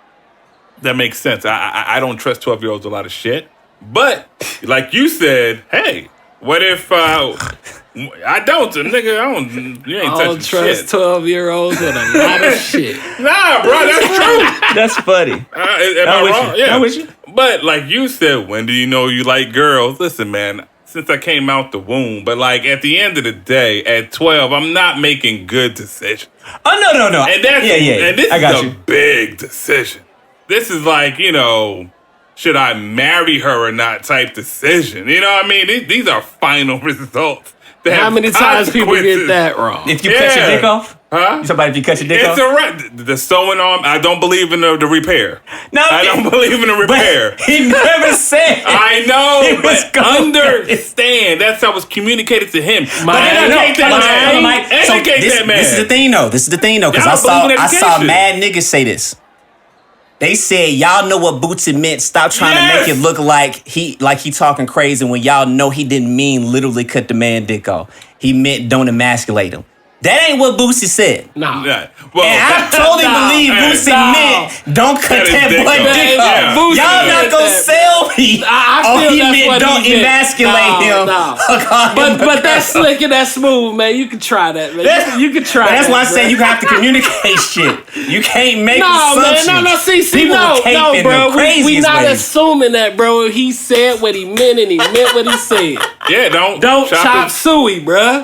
That makes sense. I don't trust 12-year-olds with a lot of shit. But, like you said, hey, what if... I don't, nigga. You ain't touching shit. I don't trust 12-year-olds with a lot of shit. Nah, bro, that's true. That's funny. Am I wrong? Yeah. I'm with you. But like you said, when do you know you like girls? Listen, man, since I came out the womb, but like at the end of the day, at 12, I'm not making good decisions. Oh, no. And that's, and this is a big decision. This is like, you know, should I marry her or not type decision. You know what I mean? These are final results. How many times people get that wrong? If you cut your dick off? Huh? You talking about if you cut your dick off? It's the sewing arm. I don't believe in the repair. No, I don't believe in the repair. He never said. I know, but understand. That's how it was communicated to him. Educate that man. This is the thing, though. Because I saw mad niggas say this. They said, y'all know what Boosie meant. Stop trying to make it look like he talking crazy when y'all know he didn't mean literally cut the man dick off. He meant don't emasculate him. That ain't what Boosie said. Nah. Well, and I totally believe Boosie meant don't cut that boy dick off. Y'all not gonna sell me. He meant don't emasculate him. But that's slick and that's smooth, man. You can try that, man. You can try that. That's why I say you have to communicate shit. You can't make assumptions. No, bro. We not assuming that, bro. He said what he meant and he meant what he said. Yeah, don't chop suey, bro.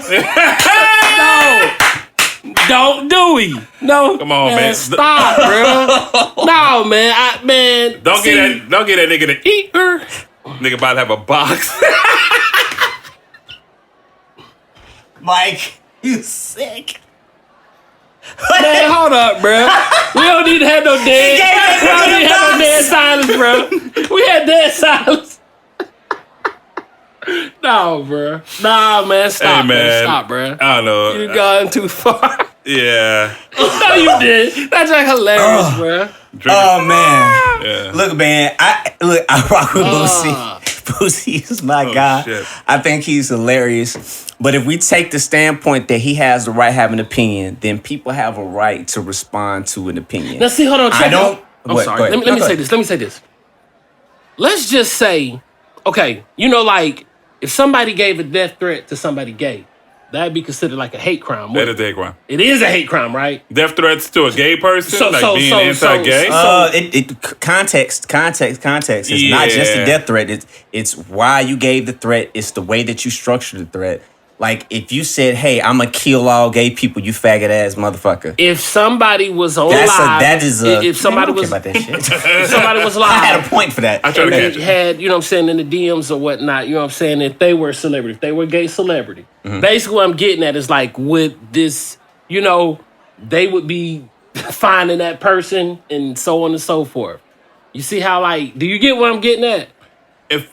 Don't do it. No. Come on, man. Stop, bro. No, man. Don't get that nigga to eat her. Nigga about to have a box. Mike, you sick. Man, hold up, bro. We don't need to have no dead silence, bro. We had dead silence. No, bro. Nah, man. Stop, man. Stop, bro. I don't know. You gone too far. Yeah. No, you did. That's like hilarious, bro. Oh, man. Yeah. Look, man. I rock with Boosie. Boosie is my guy. Shit. I think he's hilarious. But if we take the standpoint that he has the right to have an opinion, then people have a right to respond to an opinion. Now, see, hold on. I'm sorry. Let me say this. Let's just say, okay, you know, like, if somebody gave a death threat to somebody gay, that'd be considered like a hate crime. That is a hate crime. It is a hate crime, right? Death threats to a gay person, being anti-gay. Context. It's not just a death threat. It's why you gave the threat. It's the way that you structured the threat. Like, if you said, hey, I'm going to kill all gay people, you faggot ass motherfucker. If somebody was on live. If somebody was about that shit. If somebody was live. I had a point for that. I tried to catch it. Had, you know what I'm saying, in the DMs or whatnot, you know what I'm saying, if they were a celebrity, if they were a gay celebrity. Mm-hmm. Basically what I'm getting at is like, would this, you know, they would be finding that person and so on and so forth. You see how, like, do you get what I'm getting at? Okay.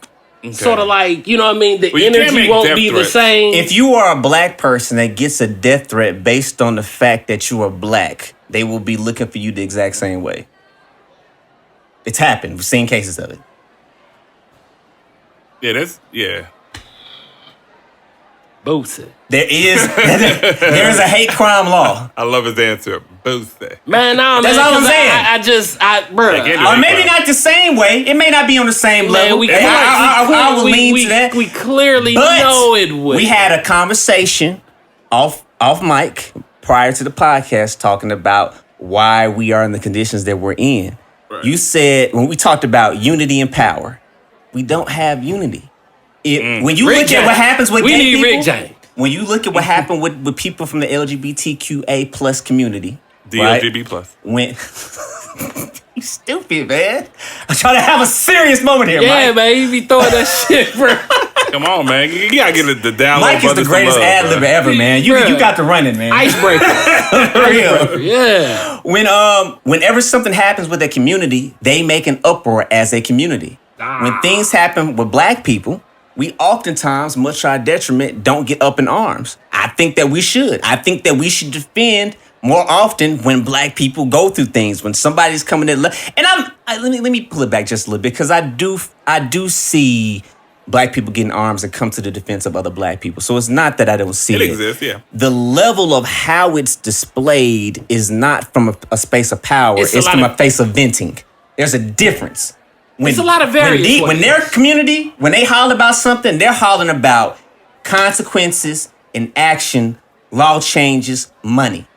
Sort of like, you know what I mean? The energy won't be the same. If you are a black person that gets a death threat based on the fact that you are black, they will be looking for you the exact same way. It's happened. We've seen cases of it. Yeah. Boosie. There's a hate crime law. I love his answer. Boosie. Man, no, that's all I'm saying. Bro. Or maybe not the same way. It may not be on the same level. I will lean to that. We clearly know it would. We had a conversation off mic prior to the podcast talking about why we are in the conditions that we're in. Right. You said, when we talked about unity and power, we don't have unity. When you look at what happens with gay people, when you look at what happened with people from the LGBTQA plus community, DLGB plus. When you stupid, man. I'm trying to have a serious moment here, Yeah, Mike. man, you be throwing that shit, bro. Come on, man. You gotta get the download. Mike is the greatest ad-libber ever, man. You got to run it, man. Icebreaker. Real. Yeah. Whenever something happens with a community, they make an uproar as a community. When things happen with black people, we oftentimes, much to our detriment, don't get up in arms. I think that we should. I think that we should defend more often when black people go through things. When somebody's coming in, and let me pull it back just a little bit, because I do see black people getting arms and come to the defense of other black people. So it's not that I don't see it. It exists, yeah. The level of how it's displayed is not from a space of power. It's from a face of venting. There's a difference. It's a lot of various when their community, when they holler about something, they're hollering about consequences and action, law changes, money.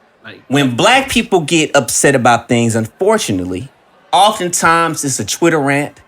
When black people get upset about things, unfortunately, oftentimes it's a Twitter rant.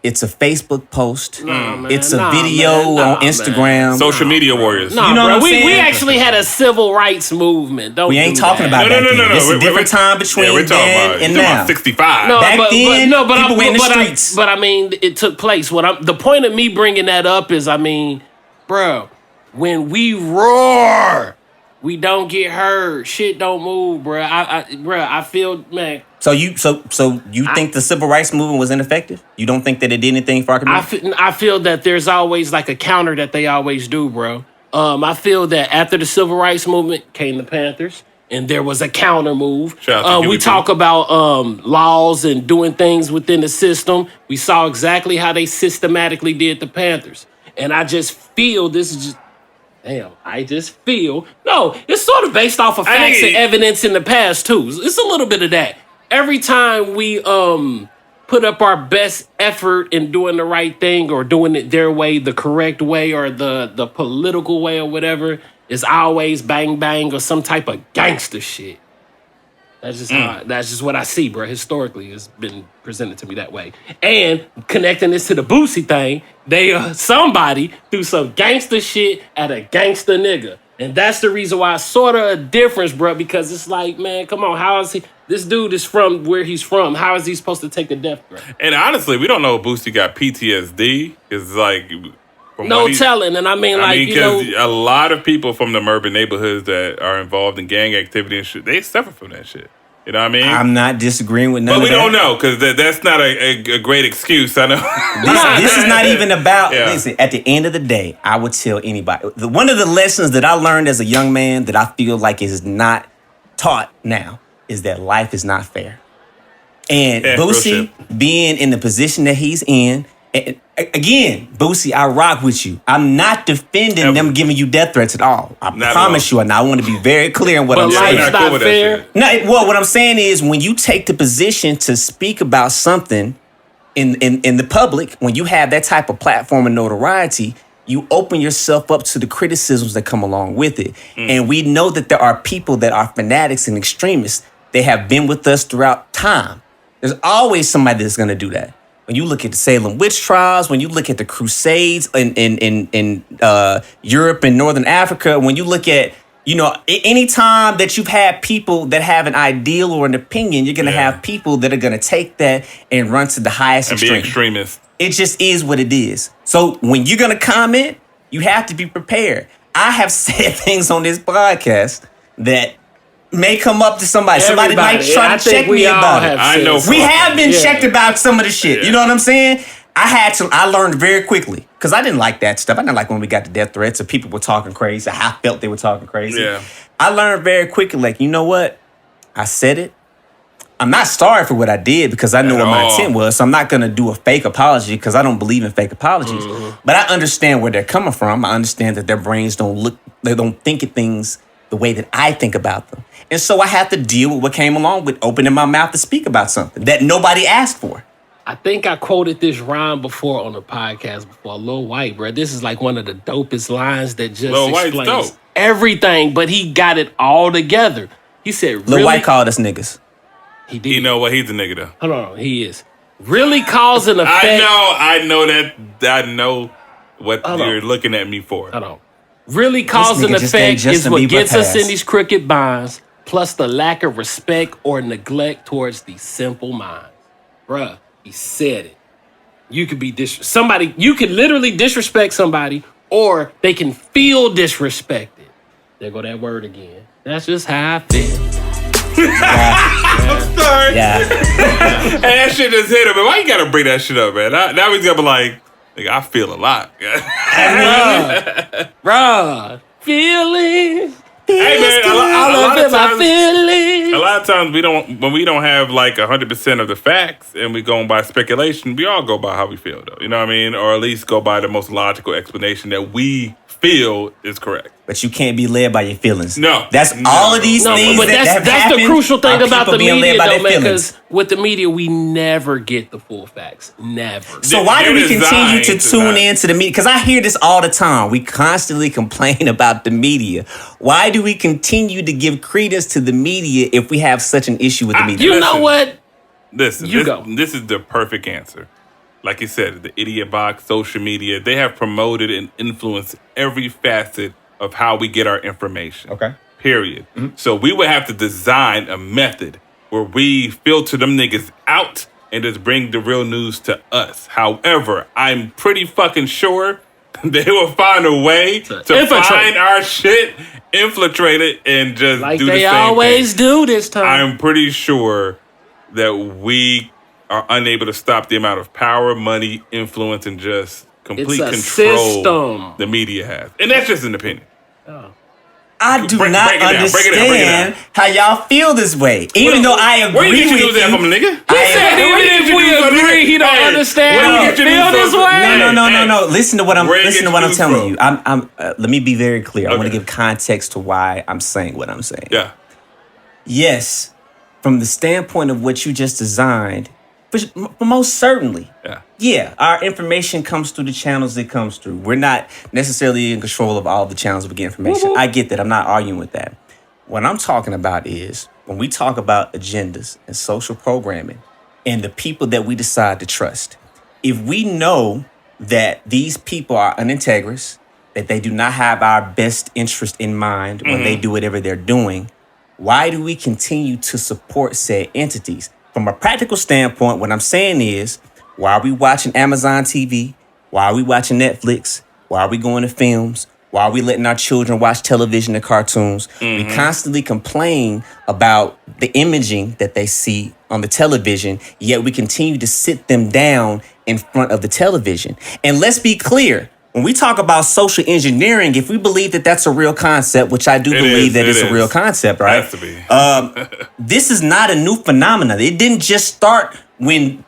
It's a Facebook post. It's a video on Instagram. Social media warriors. No, you know bro, what I'm saying? we actually had a civil rights movement. We ain't talking about that. No. It's a different time between then and now. 65. No, Back then, people went in the but streets. But I mean, it took place. The point of me bringing that up is, I mean, bro, when we roar, we don't get heard. Shit don't move, bro. I feel, man. So you think the civil rights movement was ineffective? You don't think that it did anything for our community? I feel that there's always like a counter that they always do, bro. I feel that after the civil rights movement came the Panthers, and there was a counter move. We talk about laws and doing things within the system. We saw exactly how they systematically did the Panthers. And I just feel this is just... Damn, I just feel... No, it's sort of based off of facts and evidence in the past, too. It's a little bit of that. Every time we put up our best effort in doing the right thing or doing it their way, the correct way, or the political way or whatever, is always bang bang or some type of gangster shit. That's just what I see, bro. Historically, it's been presented to me that way. And connecting this to the Boosie thing, somebody do some gangster shit at a gangster nigga. And that's the reason why it's sort of a difference, bro, because it's like, man, come on, how is he... This dude is from where he's from. How is he supposed to take a death threat? And honestly, we don't know if Boosie got PTSD. It's like... No telling. And I mean, because a lot of people from the urban neighborhoods that are involved in gang activity and shit, they suffer from that shit. You know what I mean? I'm not disagreeing with none of that. But we don't know, because that's not a great excuse, I know. This is not even about... Yeah. Listen, at the end of the day, I would tell anybody... One of the lessons that I learned as a young man that I feel like is not taught now is that life is not fair. And Boosie being in the position that he's in... And again, Boosie, I rock with you. I'm not defending them giving you death threats at all. I promise you, and I want to be very clear on what I'm saying. But life's not fair. No, what I'm saying is when you take the position to speak about something in the public, when you have that type of platform and notoriety, you open yourself up to the criticisms that come along with it. And we know that there are people that are fanatics and extremists. They have been with us throughout time. There's always somebody that's going to do that. When you look at the Salem witch trials, when you look at the Crusades in Europe and Northern Africa, when you look at, any time that you've had people that have an ideal or an opinion, you're going to have people that are going to take that and run to the highest extreme. And be extremists. It just is what it is. So when you're going to comment, you have to be prepared. I have said things on this podcast that may come up to somebody. Somebody might try to check me about it. I know. We have been checked about some of the shit. Yeah. You know what I'm saying? I learned very quickly because I didn't like that stuff. I didn't like when we got the death threats and people were talking crazy. I felt they were talking crazy. Yeah. I learned very quickly, like, you know what? I said it. I'm not sorry for what I did because I know what my intent was. So I'm not going to do a fake apology because I don't believe in fake apologies. But I understand where they're coming from. I understand that their brains they don't think of things the way that I think about them. And so I have to deal with what came along with opening my mouth to speak about something that nobody asked for. I think I quoted this rhyme before on the podcast before. Lil White, bro. This is like one of the dopest lines that just explains everything, but he got it all together. He said, Lil White called us niggas. He did. You know what? He's a nigga, though. Hold on. He is. Really cause an effect. I know that. I know what you're looking at me for. Hold on. Really cause and nigga just gave effect is Justin what Bieber gets a us pass. in these crooked binds, plus the lack of respect or neglect towards the simple minds. Bruh, he said it. You could be somebody. You could literally disrespect somebody, or they can feel disrespected. There go that word again. That's just how I feel. I'm sorry. Yeah. And that shit just hit him. Man, why you gotta bring that shit up, man? Now he's gonna be like, nigga, I feel a lot. Bruh, feelings. Hey man, a lot of times, feelings. a lot of times when we don't have like 100% of the facts and we go by speculation, we all go by how we feel though. You know what I mean? Or at least go by the most logical explanation that we feel is correct. But you can't be led by your feelings. No. That's No. all of these No, things but that have that's happened the crucial thing are about people the being media, led by though, their man. feelings. Because with the media, we never get the full facts. Never. So why do we They're continue to designed to tune not- into the media? Because I hear this all the time. We constantly complain about the media. Why do we continue to give credence to the media if we have such an issue with the media? You Listen. know what? Listen, You go. This is the perfect answer. Like you said, the idiot box, social media, they have promoted and influenced every facet of how we get our information. Okay. Period. So we would have to design a method where we filter them niggas out and just bring the real news to us. However, I'm pretty fucking sure they will find a way to infiltrate. find our shit, infiltrate it, and just Like do the they same always thing. do this time. I'm pretty sure that we are unable to stop the amount of power, money, influence, and just complete It's a control system. the media has. And that's just an opinion. I do Break- not break it down, break it down, break it understand how y'all feel this way. Even though I agree Where you get with your you. news at from, nigga? He said even if we agree, he don't understand where how you to get your feel news this from? way. No. Listen to what I'm Where you listen get to what your I'm news telling from? you. Let me be very clear. I want to Okay. give context to why I'm saying what I'm saying. Yeah. Yes, from the standpoint of what you just designed, for most certainly. Yeah. Yeah, our information comes through the channels it comes through. We're not necessarily in control of all the channels we get information. I get that. I'm not arguing with that. What I'm talking about is when we talk about agendas and social programming and the people that we decide to trust. If we know that these people are unintegrous, that they do not have our best interest in mind when they do whatever they're doing, why do we continue to support said entities? From a practical standpoint, what I'm saying is, why are we watching Amazon TV? Why are we watching Netflix? Why are we going to films? Why are we letting our children watch television and cartoons? We constantly complain about the imaging that they see on the television, yet we continue to sit them down in front of the television. And let's be clear, when we talk about social engineering, if we believe that that's a real concept, which I do believe that it's a real concept, right? Has to be. This is not a new phenomenon. It didn't just start when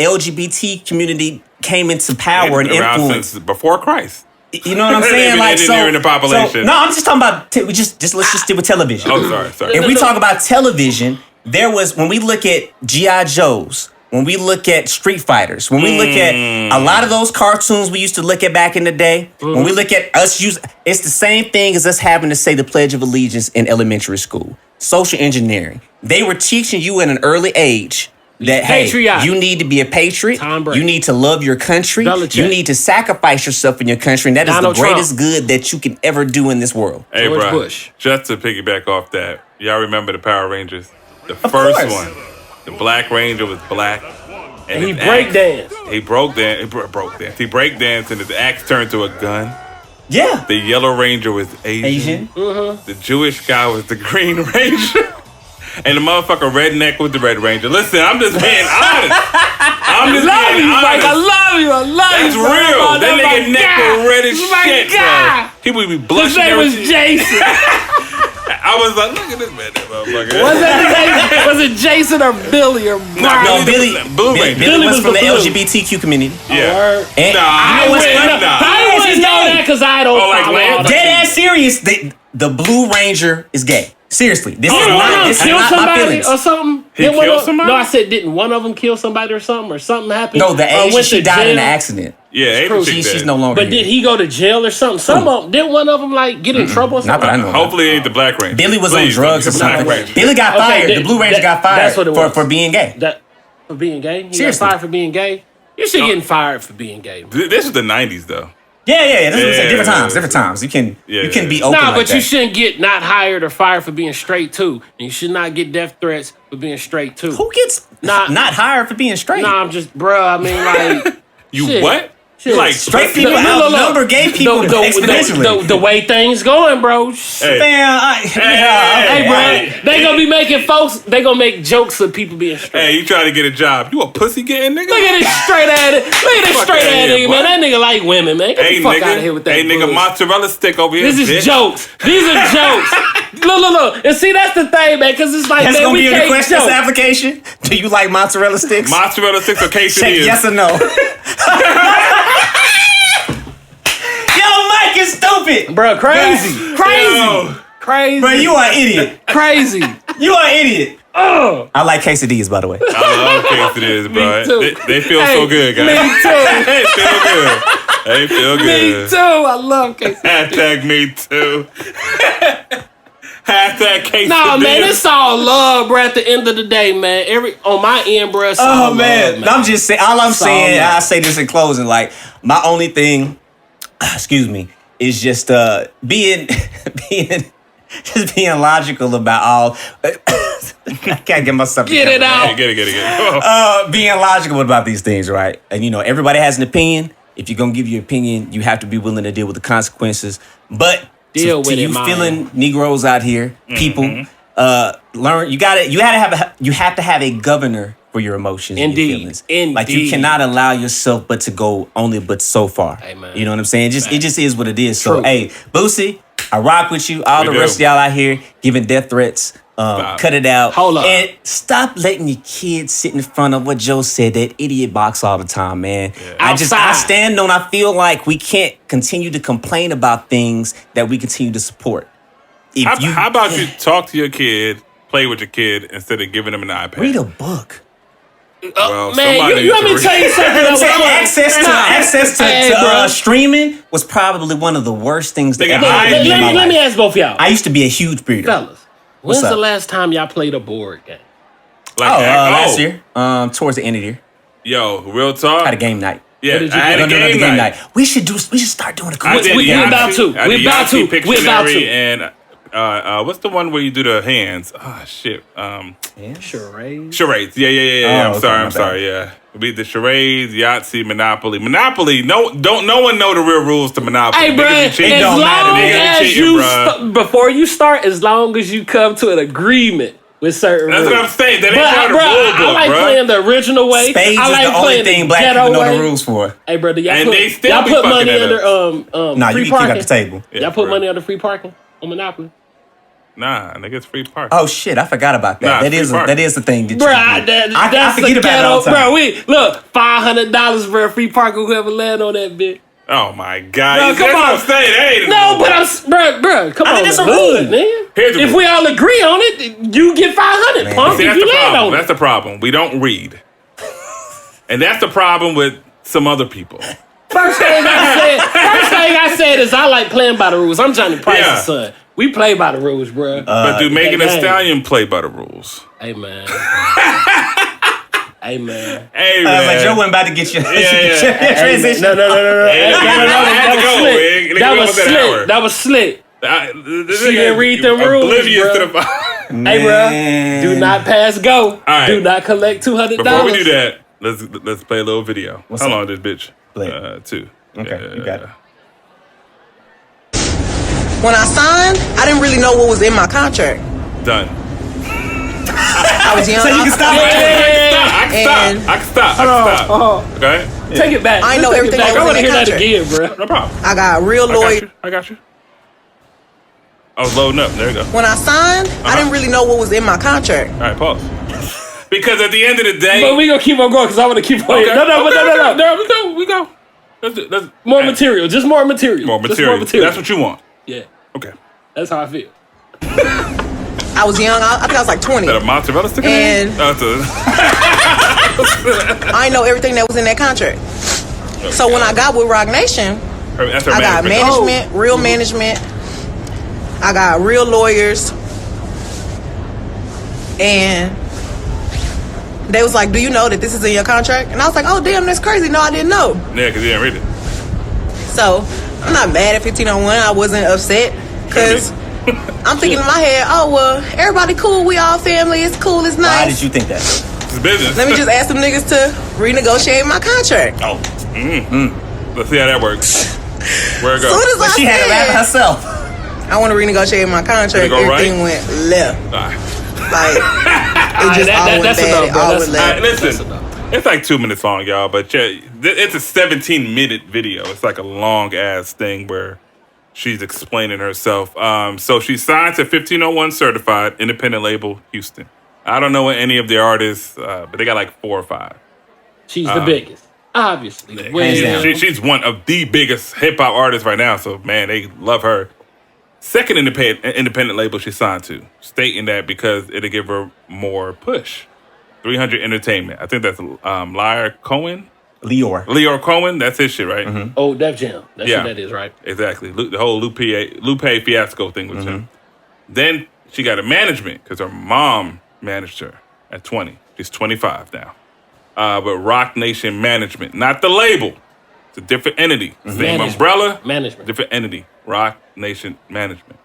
LGBT community came into power and around influence. since before Christ. You know what I'm They've saying? been Like engineering the population. no, I'm just talking about. Let's just stick with television. Oh, sorry. If we talk about television, there was when we look at G.I. Joes, when we look at Street Fighters, when we look at a lot of those cartoons we used to look at back in the day, when we look at us it's the same thing as us having to say the Pledge of Allegiance in elementary school. Social engineering. They were teaching you at an early age that, hey, Patriotic. you need to be a patriot. Tom Brady. You need to love your country. Belichick. You need to sacrifice yourself in your country. And that is Donald the greatest Trump. good that you can ever do in this world. Hey, George bro. Bush. Just to piggyback off that, y'all remember the Power Rangers? The Of first course. one. The Black Ranger was black. And he his breakdanced. axe- He broke dance. Broke dance. He break danced and his axe turned to a gun. Yeah. The Yellow Ranger was Asian. The Jewish guy was the Green Ranger. And the motherfucker redneck was the Red Ranger. Listen, I'm just being honest. I'm just Love being you, honest. Mike. I love you. I love That's you. real. bro. That That's nigga my neck guy. was red as My shit, guy. bro. He would be His blushing. name was everything. Jason. I was like, look at this man, that motherfucker. Was it Jason or Billy or Brian? No, Billy Billy, Ranger. Billy was was from the the blue. LGBTQ community. Yeah. And Nah, you know what's funny? I wouldn't know that because I don't Oh, like follow Lance? all that. Dead ass serious. The Blue Ranger is gay. Seriously, this is no, not. no, This is Kill not my somebody feelings. or something? He Didn't one killed of- somebody? No, I said didn't one of them kill somebody or something happened? No, the Or Asian went she to died in an jail? accident. Yeah, Asian chick She's dead. no longer. But did here. he go to jail or something? Some of them, didn't one of them like get in trouble or Not something? that I know. of. Hopefully it ain't the Black Ranger. Billy was Please, on drugs or don't be the Black something. Ranger. Billy got Okay, fired. The Blue Ranger got that's what it fired was. for being gay. That for being gay? He Seriously. got fired for being gay? You should getting fired for being gay. This was the 90s, though. Yeah. That's what I'm saying. Different times. You can be open. Nah, like but that. you shouldn't get not hired or fired for being straight too. And you should not get death threats for being straight too. Who gets not hired for being straight? Nah, I'm just, bruh. I mean, like You shit. what? Shit. Like straight people outnumber gay people exponentially. The way things going, bro. Hey. Man, Hey, bro, they gonna be making folks. They gonna make jokes of people being straight. Hey, you trying to get a job? You a pussy getting nigga? Look at this straight at it. Look at this Fuck straight outta at here, nigga, boy. man. That nigga like women, man. Get the fuck out of here with that. Hey, nigga, bullshit. mozzarella stick over here. This is bitch. jokes. These are jokes. Look. And see, that's the thing, man, because it's like, that's man, gonna we be in the can't questions joke. application. Do you like mozzarella sticks? Mozzarella sticks or Check quesadillas? yes or no. Yo, Mike is stupid. Bro, crazy. Yo. Crazy. Bro, you are an idiot. Crazy. You are an idiot. Oh. I like quesadillas, by the way. I love quesadillas, bro. Me too. They feel Hey, so good, guys. Me too. They feel good. They feel Me good. too. I love quesadillas. Hashtag me too. Hashtag quesadillas. Nah, man, it's all love, bro. At the end of the day, man. On my end, bro, it's all Oh man. love, I'm just saying. All I'm It's all saying, love. I say this in closing. Like my only thing, excuse me, is just being logical about all. I can't get myself Get it together. out. Get it. Being logical about these things, right? And everybody has an opinion. If you're gonna give your opinion, you have to be willing to deal with the consequences. But Deal to with it, you man. feeling Negroes out here, people, learn. You have to have a governor for your emotions and your Indeed. feelings. Like you Indeed. cannot allow yourself but to go only but so far. Amen. You know what I'm saying? It just is what it is. So True. hey, Boosie, I rock with you. All We the do. rest of y'all out here giving death threats. Cut it out. Hold up. And stop letting your kids sit in front of what Joe said, that idiot box all the time, man. Yeah. I Outside. feel like we can't continue to complain about things that we continue to support. How about you talk to your kid, play with your kid, instead of giving them an iPad? read a book? Well, Man, somebody you want me needs to to tell you something? I'm saying that access to Hey, bro. streaming was probably one of the worst things that Nigga, ever happened in my Let me life. ask both of y'all. I used to be a huge breeder. Fellas, when's up? the last time y'all played a board game? Last year, towards the end of the year, Yo, real talk. I had a game night. Yeah, What did you I had do? a No, game the night. We should start doing a I quiz. did We Yahtzee. about to. I did We about Yahtzee, to. We about Pictionary, to. and what's the one where you do the hands? Oh shit. Charades. Charades. Yeah. Oh, I'm okay, my sorry. Yeah. We did charades, Yahtzee, Monopoly. Monopoly. No one know the real rules to Monopoly. Hey, bro, Niggas be as cheating. don't matter. long Niggas be as cheating, you bruh. before you start, as long as you come to an agreement with certain That's rules. what I'm saying. That But ain't part of the bro, rule I book, like bro. playing the original way. Spades I like is the only playing thing the black ghetto people know way. the rules for. Hey, brother, y'all And put, they still y'all be put fucking money it under Nah, free you can keep parking. it at the table. Yeah, Y'all put bro. money under free parking on Monopoly. Nah, nigga, it's free park. Oh shit, I forgot about that. Nah, that free is parking. the thing. That Bro, you do. I that's forget the about it all ghetto. the time. Bro, we look $500 for a free parking. Whoever land on that bitch. Oh my god. Bro, That's come what on. I'm saying. That ain't No, but bro, come I on, think that's the a hood, rule. man. Here's the If rule. we all agree on it, you get 500. Man. Punk, See, if that's you the land problem. on That's it. the problem. We don't read. And that's the problem with some other people. First thing I said is I like playing by the rules. I'm Johnny Price's Yeah. son. We play by the rules, bro. But do Megan Thee hey. Stallion play by the rules? Hey, man. Hey, man. Hey, Like man. Joe wasn't about to get you. yeah. Transition. No. Hey, I had to go, man. That was Nigga, that hour. slick. That was slick. She didn't read them rules, Oblivious bro. to the. Hey, bro. Do not pass go. right. Do not collect $200. Before we do that, let's play a little video. What's How up? long is this bitch? Play it. 2. Okay, you got it. When I signed, I didn't really know what was in my contract. Done. I was young. So you can stop Yeah. I can stop. Okay? Take it back. I know Take it everything back. that I was want to in hear that that again, bro. No problem. I got real lawyers. I got you. I was loading up. There you go. When I signed, I didn't really know what was in my contract. All right, pause. Because at the end of the day, But we gonna keep on going because I want to keep on. Okay. No. There we go. Let's More material. Just more material. More Just material. more material. That's what you want. Yeah. Okay. That's how I feel. I was young. I think I was like 20. That a mozzarella stick in there? And- That's a- I didn't know everything that was in that contract. So when I got with Rock Nation, that's her I got management. management, real management. I got real lawyers. And they was like, do you know that this is in your contract? And I was like, oh, damn, that's crazy. No, I didn't know. Yeah, because you didn't read it. So I'm not mad at 1501. I wasn't upset because I'm thinking in my head, oh well, everybody cool. We all family. It's cool. It's nice. Why did you think that? It's business. Let me just ask them niggas to renegotiate my contract. Oh. Let's see how that works. Where it goes? Soon as But she had to rap herself. I want to renegotiate my contract. Everything went left. Right. Like it just all went bad. It all went left. Listen, it's like 2 minutes long, y'all. But yeah, it's a 17-minute video. It's like a long ass thing where she's explaining herself. So she signed to 1501 Certified, independent label, Houston. I don't know any of the artists, but they got like 4 or 5. She's the biggest, obviously. She's one of the biggest hip hop artists right now. So man, they love her. Second independent label she signed to, stating that because it'll give her more push. 300 Entertainment. I think that's Leor Cohen. That's his shit, right? Mm-hmm. Oh, Def Jam. That's what that is, right? Exactly. The whole Lupe fiasco thing with him. Then she got a management because her mom managed her at 20. She's 25 now. But Rock Nation Management, not the label. It's a different entity. Same umbrella. Management. Different entity. Rock Nation Management.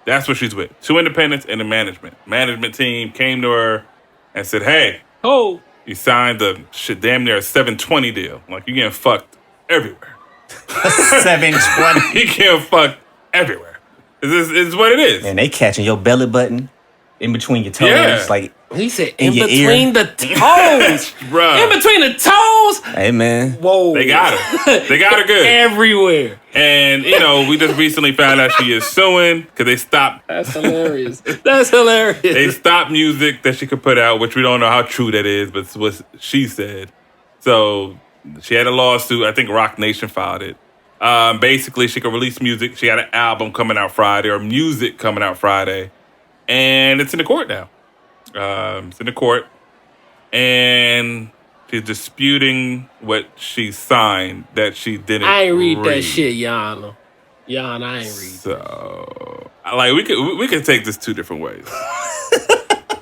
That's what she's with. 2 independents and a management. Management team came to her and said, hey, you signed the shit damn near a 720 deal. Like, you getting fucked everywhere. 720. You getting fucked everywhere. This is what it is. And they catching your belly button in between your toes. Yeah. Like, he said in in your between ear. the toes. Bruh. In between the toes. hey, man. Whoa. They got her. They got her good. Everywhere. And, we just recently found out she is suing because they stopped. That's hilarious. That's hilarious. They stopped music that she could put out, which we don't know how true that is, but it's what she said. So she had a lawsuit. I think Rock Nation filed it. Basically, she could release music. She had an album coming out Friday or music coming out Friday. And it's in the court now. It's in the court. And she's disputing what she signed that she didn't I ain't read that shit, Yana. Yana, I ain't read So, like, we could take this 2 different ways.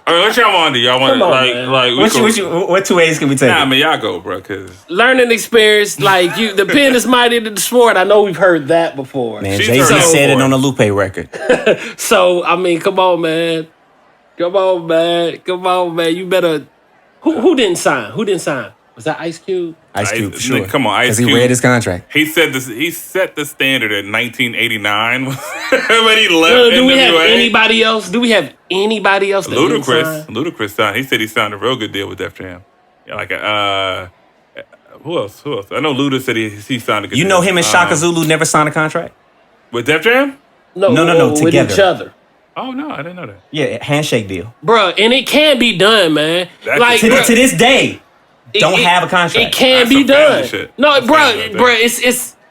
I mean, what y'all want to do? Y'all want What 2 ways can we take? Nah, I mean, y'all go, bro, because... Learning experience, like, the pen is mightier than the sword. I know we've heard that before. Man, Jay-Z said it on the Lupe record. So, I mean, come on, man. Come on, man. You better... Who didn't sign? Was that Ice Cube? Ice Cube, for sure. Come on, Ice Cube. Because he read his contract. He said this. He set the standard in 1989 when he left Do NWA. we have anybody else? That Ludacris signed. He said he signed a real good deal with Def Jam. Yeah, like who else? I know Luda said he signed a good deal. You know him and Shaka Zulu never signed a contract? With Def Jam? No, together. With each other. Oh, no, I didn't know that. Yeah, handshake deal. Bruh, and it can be done, man. Like to this day, don't have a contract. It can be done. No, bruh,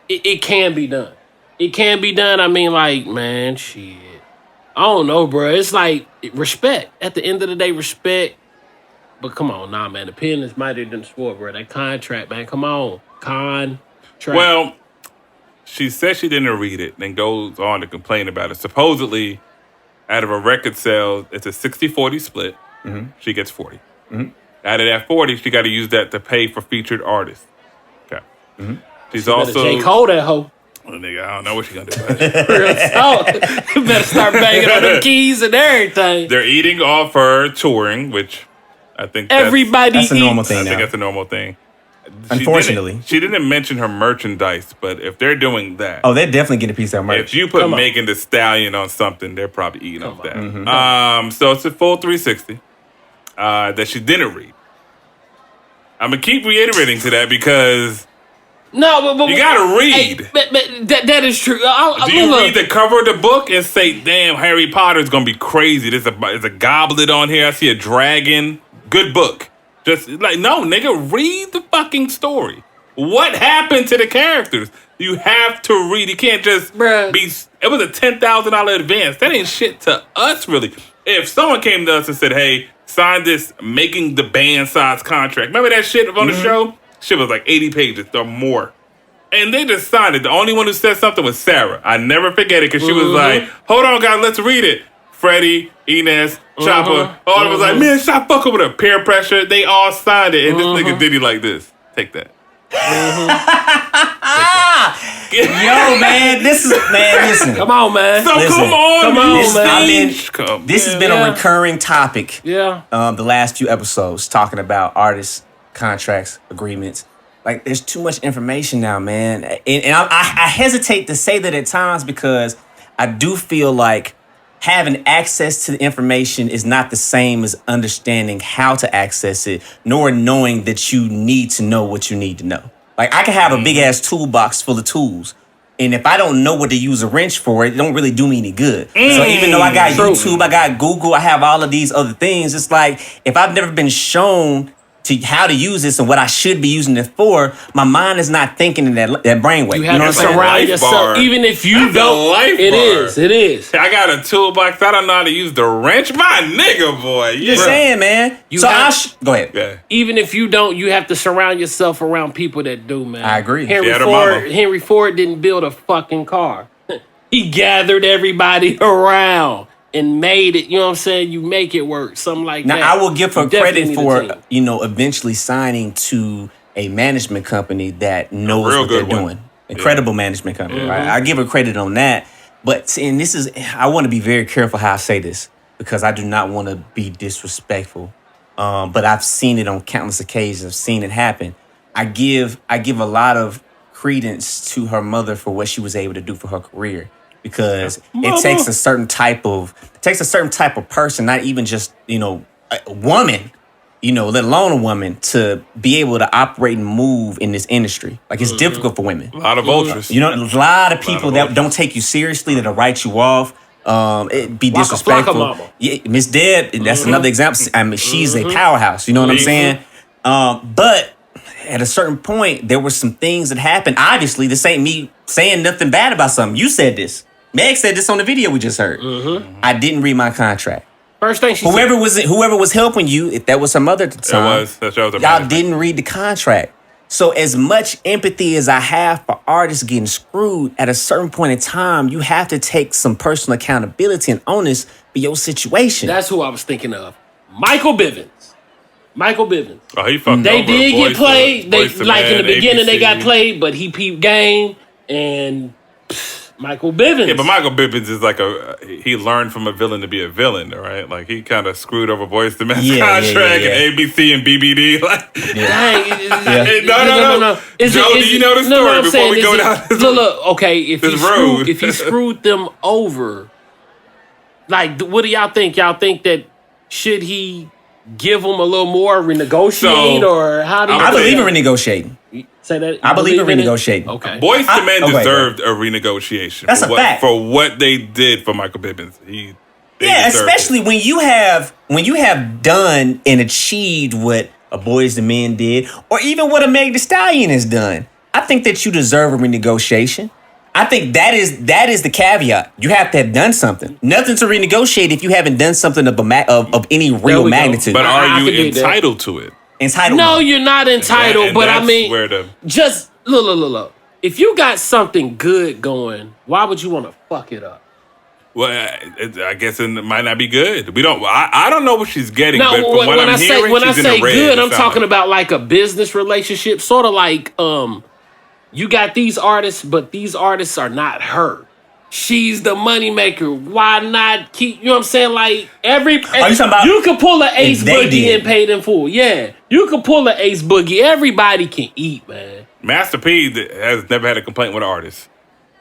it can be done. It can be done. I mean, like, man, shit. I don't know, bruh. It's like respect. At the end of the day, respect. But come on, nah, man. The pen is mightier than the sword, bruh. That contract, man. Come on. Contract. Well, she said she didn't read it, then goes on to complain about it. Supposedly, out of a record sale, it's a 60-40 split. Mm-hmm. She gets 40. Mm-hmm. Out of that 40, she got to use that to pay for featured artists. Okay. Mm-hmm. She's also... J. Cole that hoe. Well, nigga, I don't know what she's going to do about it. You better start banging on the keys and everything. They're eating off her touring, which I think that's a normal thing now. I think that's a normal thing. Unfortunately. She didn't mention her merchandise, but if they're doing that... Oh, they're definitely getting a piece of her merch. If you put Megan Thee Stallion on something, they're probably eating off that. Mm-hmm. So it's a full 360 that she didn't read. I'm going to keep reiterating to that because... No, but you gotta read. Hey, that is true. Do you read the cover of the book and say, damn, Harry Potter's going to be crazy. There's a goblet on here. I see a dragon. Good book. Just like, no, nigga, read the fucking story. What happened to the characters? You have to read. You can't just be... It was a $10,000 advance. That ain't shit to us, really. If someone came to us and said, hey, sign this making the band size contract. Remember that shit on the show? Shit was like 80 pages or more. And they just signed it. The only one who said something was Sarah. I never forget it because she was like, hold on, guys, let's read it. Freddie, Inez, Chopper, all of us like, man, stop fucking with her. Peer pressure. They all signed it. And this nigga Diddy like this. Take that. Yo, man, listen. Come on, man. So Listen, come on, this has been a recurring topic. Yeah. The last few episodes talking about artists, contracts, agreements. Like, there's too much information now, man. And I hesitate to say that at times because I do feel like having access to the information is not the same as understanding how to access it, nor knowing that you need to know what you need to know. Like, I can have a big ass toolbox full of tools, and if I don't know what to use a wrench for, it don't really do me any good. So even though I got YouTube, I got Google, I have all of these other things, it's like, if I've never been shown to how to use this and what I should be using it for, my mind is not thinking in that brainwave. You have to surround yourself, even if you don't. It is. I got a toolbox. I don't know how to use the wrench. My nigga, boy. You're saying, man. Go ahead. Yeah. Even if you don't, you have to surround yourself around people that do, man. I agree. Henry Ford didn't build a fucking car. He gathered everybody around and made it, you know what I'm saying? You make it work, something like that. Now, I will give her credit for, eventually signing to a management company that knows what they're doing. Incredible management company, right? I give her credit on that. But, and I want to be very careful how I say this because I do not want to be disrespectful. But I've seen it on countless occasions. I've seen it happen. I give a lot of credence to her mother for what she was able to do for her career. Because it takes a certain type of person, not even just, a woman, let alone a woman, to be able to operate and move in this industry. Like, it's difficult for women. A lot of vultures. A lot of people that don't take you seriously, that'll write you off, be disrespectful. Yeah, Miss Deb, that's another example. I mean, she's a powerhouse, you know what I'm saying? But at a certain point, there were some things that happened. Obviously, this ain't me saying nothing bad about something. You said this. Meg said this on the video we just heard. I didn't read my contract. First thing she whoever was helping you, if that was her mother at the time, y'all didn't read the contract. So as much empathy as I have for artists getting screwed, at a certain point in time, you have to take some personal accountability and onus for your situation. That's who I was thinking of. Michael Bivins. Oh, he fucked They over did get played. They in the beginning ABC. they got played, but he peeped game and Michael Bivins. Yeah, but Michael Bivins is like he learned from a villain to be a villain, right? Like, he kind of screwed over Boyz II Men's contract and ABC and BBD. Like, no. Joe, do you know the story before we go down this Look, okay, if road? If he screwed them over, like, what do y'all think? Y'all think that should he give them a little more, renegotiate, or how do you I believe in renegotiating. Say that? I believe in renegotiating. Okay. Boyz II Men deserved a renegotiation. That's a fact. For what they did for Michael Bivins. Especially when you have done and achieved what a Boyz II Men did, or even what a Meg Thee Stallion has done. I think that you deserve a renegotiation. I think that is the caveat. You have to have done something. Nothing to renegotiate if you haven't done something of any real magnitude. But are you entitled to it? Entitled? No, you're not entitled. But I mean, just look. If you got something good going, why would you want to fuck it up? Well, I guess it might not be good. We don't. I don't know what she's getting. No, but from what I'm hearing, when I she's say in the red, good, I'm talking about like a business relationship, sort of like you got these artists, but these artists are not her. She's the moneymaker. Why not keep? You know what I'm saying? Like you could pull an Ace Boogie and pay them full. Yeah, you could pull an Ace Boogie. Everybody can eat, man. Master P has never had a complaint with artists,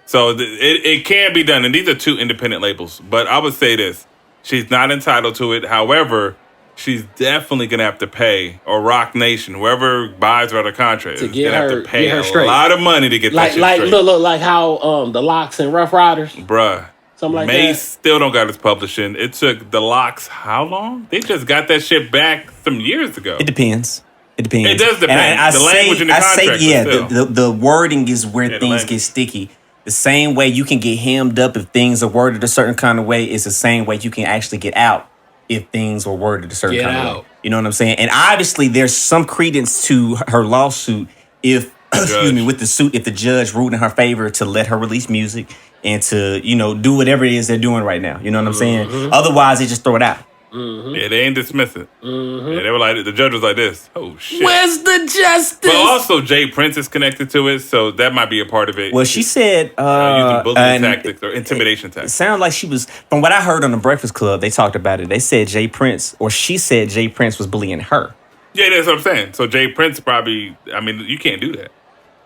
so it can be done. And these are two independent labels. But I would say this: she's not entitled to it. However, she's definitely gonna have to pay, or Rock Nation, whoever buys her the contract, is gonna have to pay a lot of money to get that shit straight. Look, like how the Locks and Rough Riders, bruh. Something like Mace that. Still don't got his publishing. It took the Locks how long? They just got that shit back some years ago. It depends. It does depend. And the language in the contract. The wording is where things get sticky. The same way you can get hemmed up if things are worded a certain kind of way is the same way you can actually get out if things were worded a certain kind of way. You know what I'm saying? And obviously there's some credence to her lawsuit if with the suit, if the judge ruled in her favor to let her release music and to, do whatever it is they're doing right now. You know what I'm saying? Otherwise they just throw it out. Yeah, they ain't dismiss it. Yeah, they were like, the judge was like this. Oh, shit. Where's the justice? But also, Jay Prince is connected to it, so that might be a part of it. Well, she said... using bullying tactics or intimidation It tactics. sounded like she was... From what I heard on the Breakfast Club, they talked about it. They said Jay Prince, or she said Jay Prince was bullying her. Yeah, that's what I'm saying. So Jay Prince probably... I mean, you can't do that.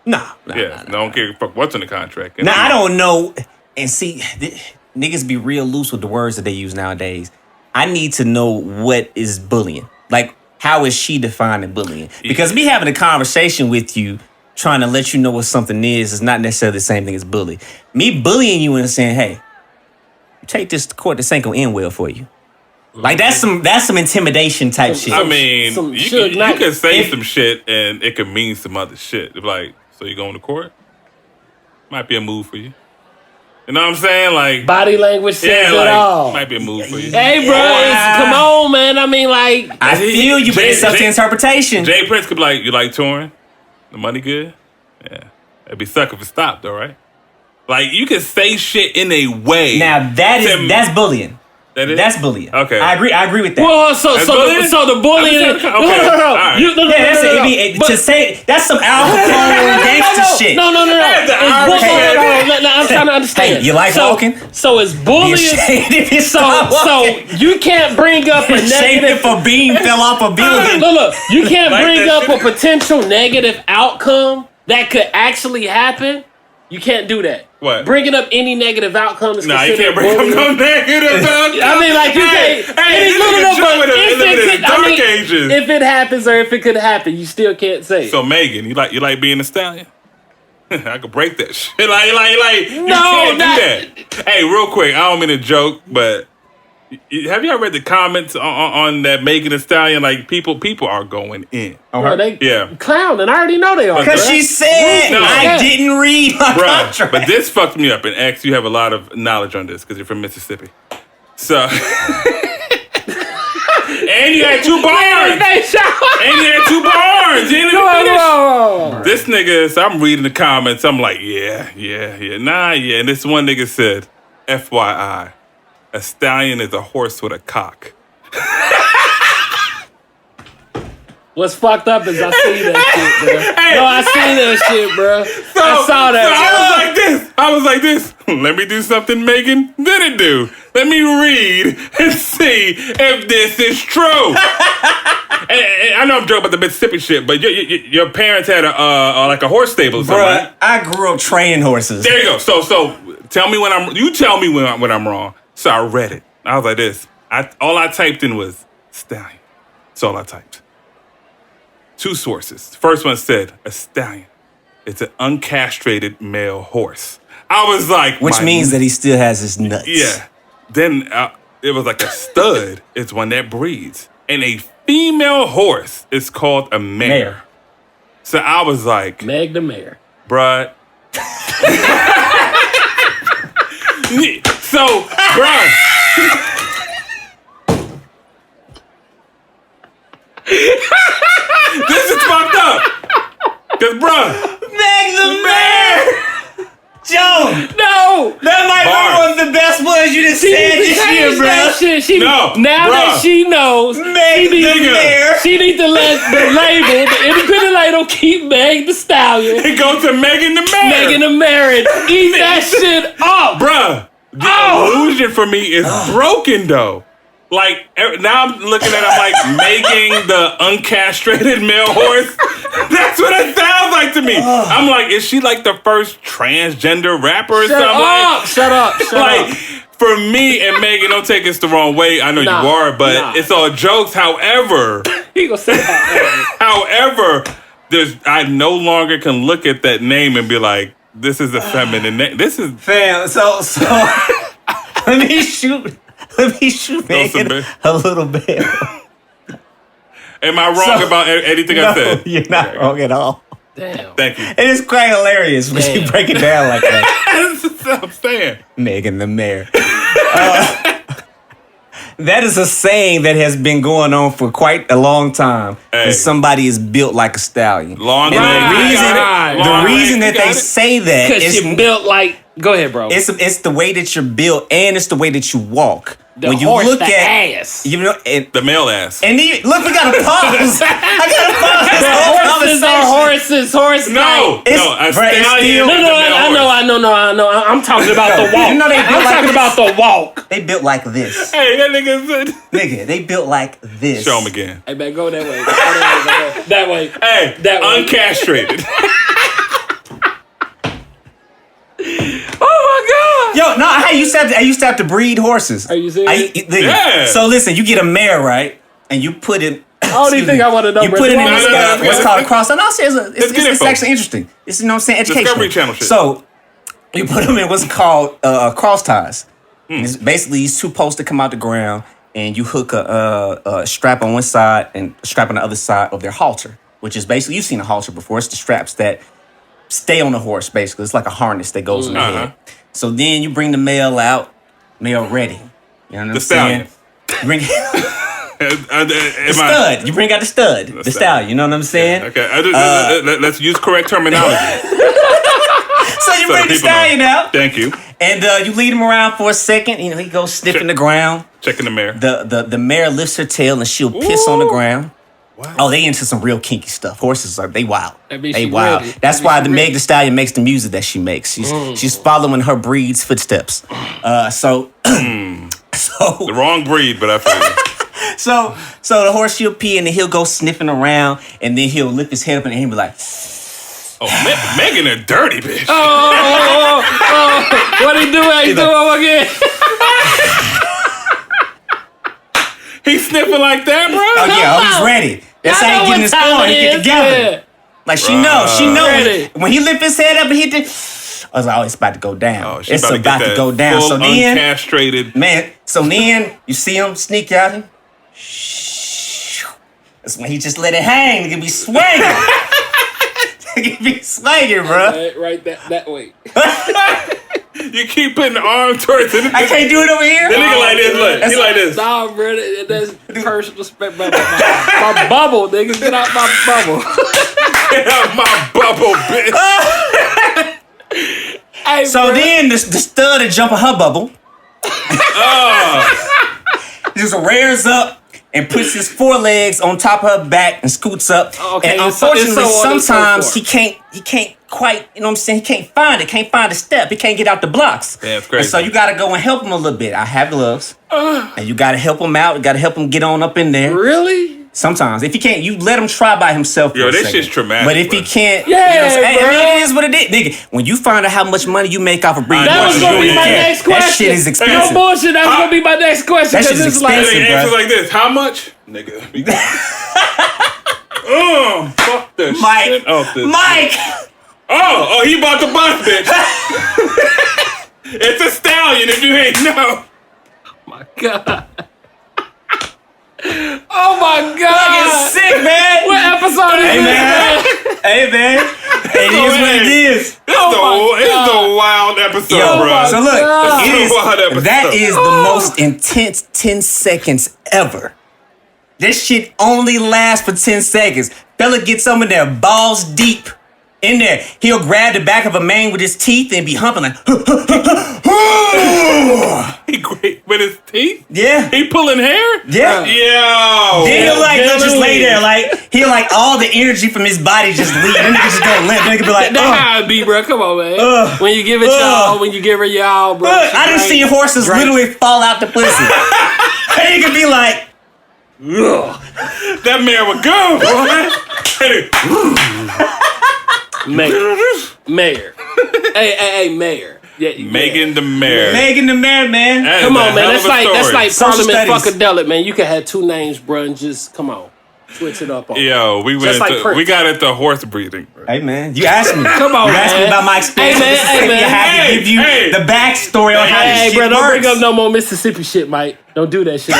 Nah. I don't care what's in the contract. Now, I don't know... And see, niggas be real loose with the words that they use nowadays. I need to know what is bullying. Like, how is she defining bullying? Because me having a conversation with you, trying to let you know what something is not necessarily the same thing as bully. Me bullying you and saying, hey, take this to court, this ain't gonna end well for you. Like, that's some intimidation type shit. I mean, you can say some shit and it can mean some other shit. Like, so you going to court? Might be a move for you. You know what I'm saying? Like, body language says it all. Might be a move for you. Hey, bro, come on, man. I mean, like, I feel you, but it's up to interpretation. Jay Prince could be like, you like touring? The money good? Yeah. It'd be suck if it stopped, though, right? Like, you can say shit in a way. Now, that's bullying. That's bullying. Okay. I agree with that. Well, so the bullying. Okay. To say that's some Al Capone gangster shit. No. I'm trying to understand. Hey, you like walking? So it's bullying. So you can't bring up a negative. If a beam fell off a building. Look, you can't bring up a potential negative outcome that could actually happen. You can't do that. What? Bringing up any negative outcome is you can't bring up no negative outcome. I mean, like, you can't. If it happens or if it could happen, you still can't say it. So, Megan, you like being a stallion? I could break that shit. You can't do that. Hey, real quick, I don't mean to joke, but have you ever read the comments on that Megan Thee Stallion? Like, people are going in. Bro, they clowning. I already know they are. Because she said I didn't read my contract. But this fucked me up. And X, you have a lot of knowledge on this because you're from Mississippi. So... And you had 2 barns. This nigga, so I'm reading the comments. I'm like, yeah. And this one nigga said, FYI, a stallion is a horse with a cock. What's fucked up is I see that shit, bro. No, I see that shit, bro. I saw that. So I was like this. Let me do something Megan didn't do. Let me read and see if this is true. and I know I'm joking about the Mississippi shit, but your parents had a horse stable or something, right? I grew up training horses. There you go. So tell me when I'm wrong. So I read it. I was like this. All I typed in was stallion. That's all I typed. 2 sources. The first one said, a stallion. It's an uncastrated male horse. I was like... Which means that he still has his nuts. Yeah. Then it was like a stud. It's one that breeds. And a female horse is called a mare. So I was like... Meg the mare. Bruh. So, bruh... This is fucked up. Cause bruh, Meg the mare. Joe, no, that might be one of the best words you just said this year, bro. That she knows, Meg the mare. She needs to let the label, the independent label, keep Meg the Stallion. It goes to Megan the Mare. Megan the Mare. Eat that shit up, bruh. The illusion for me is broken though. Like, now I'm looking at it, I'm like, making the uncastrated male horse. That's what it sounds like to me. I'm like, is she like the first transgender rapper or something? Shut up. Like, for me and Megan, don't take us the wrong way. I know you are, but it's all jokes. However, he gonna say that. However, I no longer can look at that name and be like, this is a feminine name. This is... Fam, so let me shoot Megan a little bit. Am I wrong about anything I said? You're not wrong at all. Damn. Thank you. It is quite hilarious when you break it down like that. That's what I'm saying. Megan the Mare. That is a saying that has been going on for quite a long time. Hey. That somebody is built like a stallion. The reason that they say that because is you're built like Go ahead, bro. It's the way that you're built and it's the way that you walk. When you look at ass, you know, the male ass. And look, we got a pause. I got a pause. Horses. No, a stallion. I know. I'm talking about the walk. You know I'm talking about the walk. They built like this. Hey, that nigga said. Nigga, they built like this. Show him again. Hey, man, go that way. That way. Hey, that way. Uncastrated. Oh my god! Yo, no, I used to have to breed horses. Are you serious? Yeah. So listen, you get a mare, right? And you put it. I don't even think I want to know. You put it in what's called a no. cross. No, it's actually interesting. It's, you know what I'm saying, educational. Discovery Channel shit. So you put them in what's called cross ties. It's basically these two posts that come out the ground, and you hook a strap on one side and a strap on the other side of their halter, which is basically, you've seen a halter before. It's the straps that stay on the horse, basically. It's like a harness that goes in the head. So then you bring the male out, male ready. You know what I'm saying? You bring the stud. You bring out the stud. The stallion. You know what I'm saying? Okay. Let's use correct terminology. So you bring the stallion out. Thank you. And you lead him around for a second. You know, he goes sniffing the ground. Checking the mare. The mare lifts her tail and she'll piss on the ground. Wow. Oh, they into some real kinky stuff. Horses they wild. They wild. That's why the Meg Thee Stallion makes the music that she makes. She's following her breed's footsteps. So the wrong breed, but I feel it. So the horse, she'll pee and then he'll go sniffing around and then he'll lift his head up and he'll be like, oh, Megan a dirty bitch. Oh, what he do? He do it again. He's sniffing like that, bro? Oh, yeah, he's ready. That's how he getting his phone. He get together. Yeah. Like, she knows. When he lift his head up and hit the... I was like, oh, it's about to go down. Oh, it's about to go down. So then... uncastrated. Man, so then you see him sneak out and... That's when he just let it hang. He can be swinging. He can be swinging, bro. Right that way. You keep putting the arm towards it. I can't do it over here. The nigga like this, look. He like this. Nah, bro, that's personal space. My bubble, nigga. Get out my bubble. Get out my bubble, bitch. Hey, so bro. Then the stud will jump in her bubble. Just rears up and puts his forelegs on top of her back and scoots up. Okay, and unfortunately, sometimes he can't quite, you know what I'm saying? He can't find a step. He can't get out the blocks. Yeah, it's crazy. And so you got to go and help him a little bit. I have gloves. And you got to help him out. You got to help him get on up in there. Really? Sometimes. If he can't, you let him try by himself. Yo, this shit's traumatic. But if he can't, yeah, you know, it is what it is. Nigga, when you find out how much money you make off of breeding, that was going to be my next question. That shit is expensive. No bullshit, that was going to be my next question. That shit is expensive, bro. Answer like this. How much? Nigga. Fuck the shit off this. Mike! Oh, he bought the bus, bitch. It's a stallion if you ain't know. Oh my god. Oh my god. It's sick, man. What episode is this, man? Hey, man. It is what it is. It's a wild episode, bro. So look, that is the most intense 10 seconds ever. This shit only lasts for 10 seconds. Fella gets some in there balls deep. In there, he'll grab the back of a mane with his teeth and be humping like, He great with his teeth? Yeah. He pulling hair? Yeah. Yo. Then he'll just lay there he'll all the energy from his body just leave. Then he just go limp. Then he could be like, that's how it be, bro. Come on, man. When you give it y'all, when you give her y'all, bro. I done seen horses literally fall out the pussy. And you could be like, ugh. That man would go, boy. Mayor. Hey, Mayor. Yeah, Megan the Mayor. Megan the Mayor, man. Come on, man. That's like Parliament Funkadelic, man. You can have two names, bro, and just come on. Switch it up on. Yo, we got into horse breeding. Hey, man. You asked me. Come on, you asked me about my experience. Hey, man. I had to give you the backstory on how this shit bro, don't works. bring up no more Mississippi shit, Mike. Don't do that shit.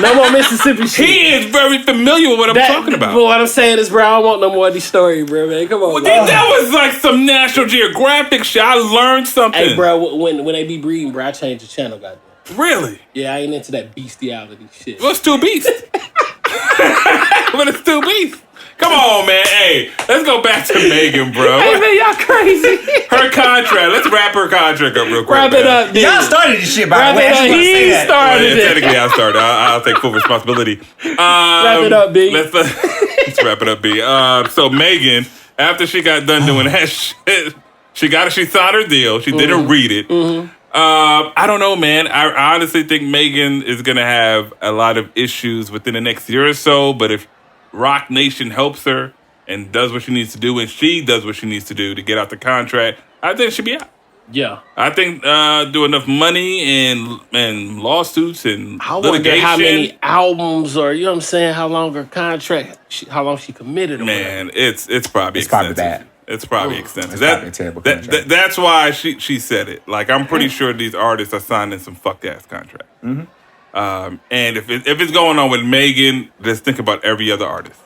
No more Mississippi shit. He is very familiar with what I'm talking about. But what I'm saying is, bro, I don't want no more of these stories, bro, man. Come on, that was like some National Geographic shit. I learned something. Hey, bro, when they be breeding, bro, I change the channel, goddamn. Really? Yeah, I ain't into that bestiality shit. What's two beasts? But it's two beasts. Come on, man. Hey, let's go back to Megan, bro. Hey, man, y'all crazy. Her contract. Let's wrap her contract up real quick. Wrap it up, dude. Y'all started this shit, by Wrap the way. it I just up. wanna say He that. started it. Technically, I started. I'll take full responsibility. Wrap it up, B. Let's wrap it up, B. So Megan, after she got done doing that shit, she signed her deal. She didn't read it. I don't know, man. I honestly think Megan is gonna have a lot of issues within the next year or so. But if Rock Nation helps her and does what she needs to do, and she does what she needs to do to get out the contract, I think she'll be out. Yeah. I think do enough money and lawsuits and I wonder litigation. how many albums or, you know what I'm saying, how long her contract, how long she committed. Or Man, it's probably It's probably extensive. bad. It's probably extensive. It's probably a terrible contract. That's why she said it. Like, I'm pretty sure these artists are signing some fuck-ass contract. And if it's going on with Megan, just think about every other artist.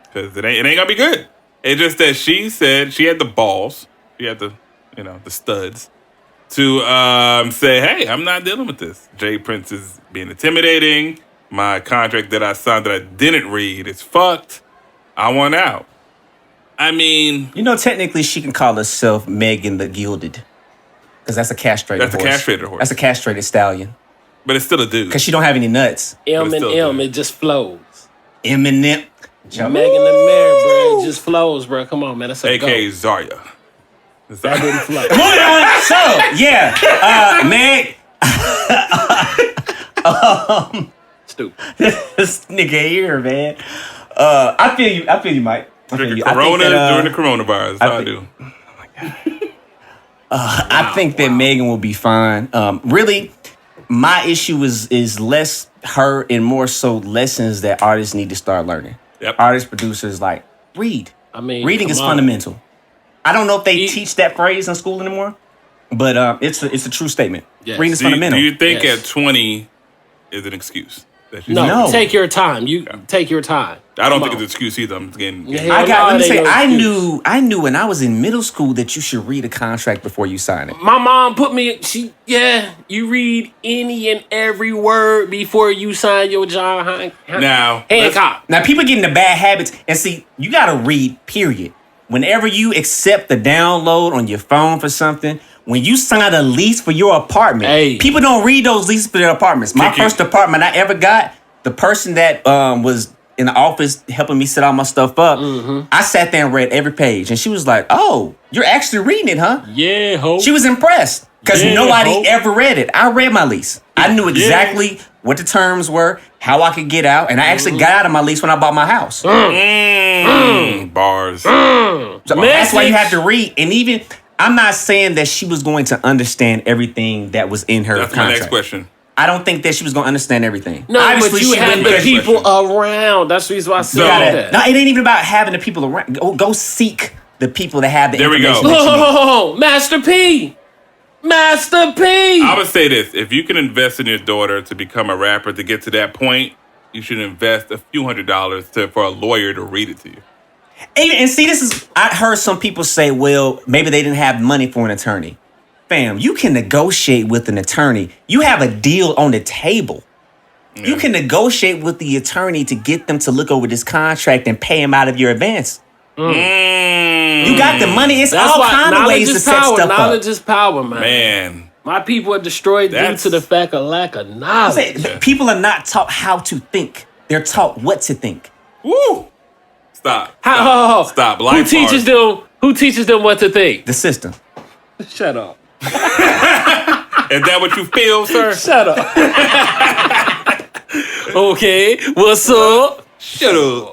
Because it ain't going to be good. It's just that she said she had the balls. She had the studs to say, hey, I'm not dealing with this. Jay Prince is being intimidating. My contract that I signed that I didn't read is fucked. I want out. I mean... technically she can call herself Megan the Gilded. Because that's a castrated horse. That's a castrated stallion. But it's still a dude. Because she don't have any nuts. M and M, it just flows. Eminem. Megan the Mary, bro, it just flows, bro. Come on, man. That's a A.K.A. go. Zarya. That didn't flow. Moving on. So, Meg. Stupid. This nigga here, man. I feel you, Mike. Drinking Corona during the coronavirus. How I do. I think that Megan will be fine. Really, my issue is less her and more so lessons that artists need to start learning. Yep. Artists, producers, like, read. I mean, reading is fundamental. I don't know if they teach that phrase in school anymore, but it's a true statement. Yes. Reading is fundamental. Do you think Yes. at 20 is an excuse? No, take your time. Take your time. I don't think it's an excuse either. I'm getting. Let me say, I knew when I was in middle school that you should read a contract before you sign it. My mom put me. You read any and every word before you sign your John Hancock. Now people get into bad habits, and see, you gotta read. Period. Whenever you accept the download on your phone for something, when you sign a lease for your apartment, people don't read those leases for their apartments. My first apartment I ever got, the person that was in the office helping me set all my stuff up, I sat there and read every page, and she was like, "Oh, you're actually reading it, huh?" Yeah, ho. She was impressed because nobody ever read it. I read my lease. I knew exactly what the terms were, how I could get out, and I actually got out of my lease when I bought my house. Bars. So that's why you have to read. And even, I'm not saying that she was going to understand everything that was in her contract. That's my next question. I don't think that she was going to understand everything. No, obviously, but you have the people around. That's the reason why I said that. No, it ain't even about having the people around. Go seek the people that have the information. There we go. Oh, Master P. Master P. I would say this. If you can invest in your daughter to become a rapper to get to that point, you should invest a few $100s for a lawyer to read it to you. And see, I heard some people say, well, maybe they didn't have money for an attorney. Fam, you can negotiate with an attorney. You have a deal on the table. Yeah. You can negotiate with the attorney to get them to look over this contract and pay him out of your advance. You got the money. It's all kind of ways to set stuff up. Knowledge is power, man. Man. My people are destroyed due to the fact of lack of knowledge. People are not taught how to think. They're taught what to think. Woo! Stop. Stop. Who teaches them what to think? The system. Shut up. Is that what you feel, sir? Shut up. Okay, what's up? Shut up.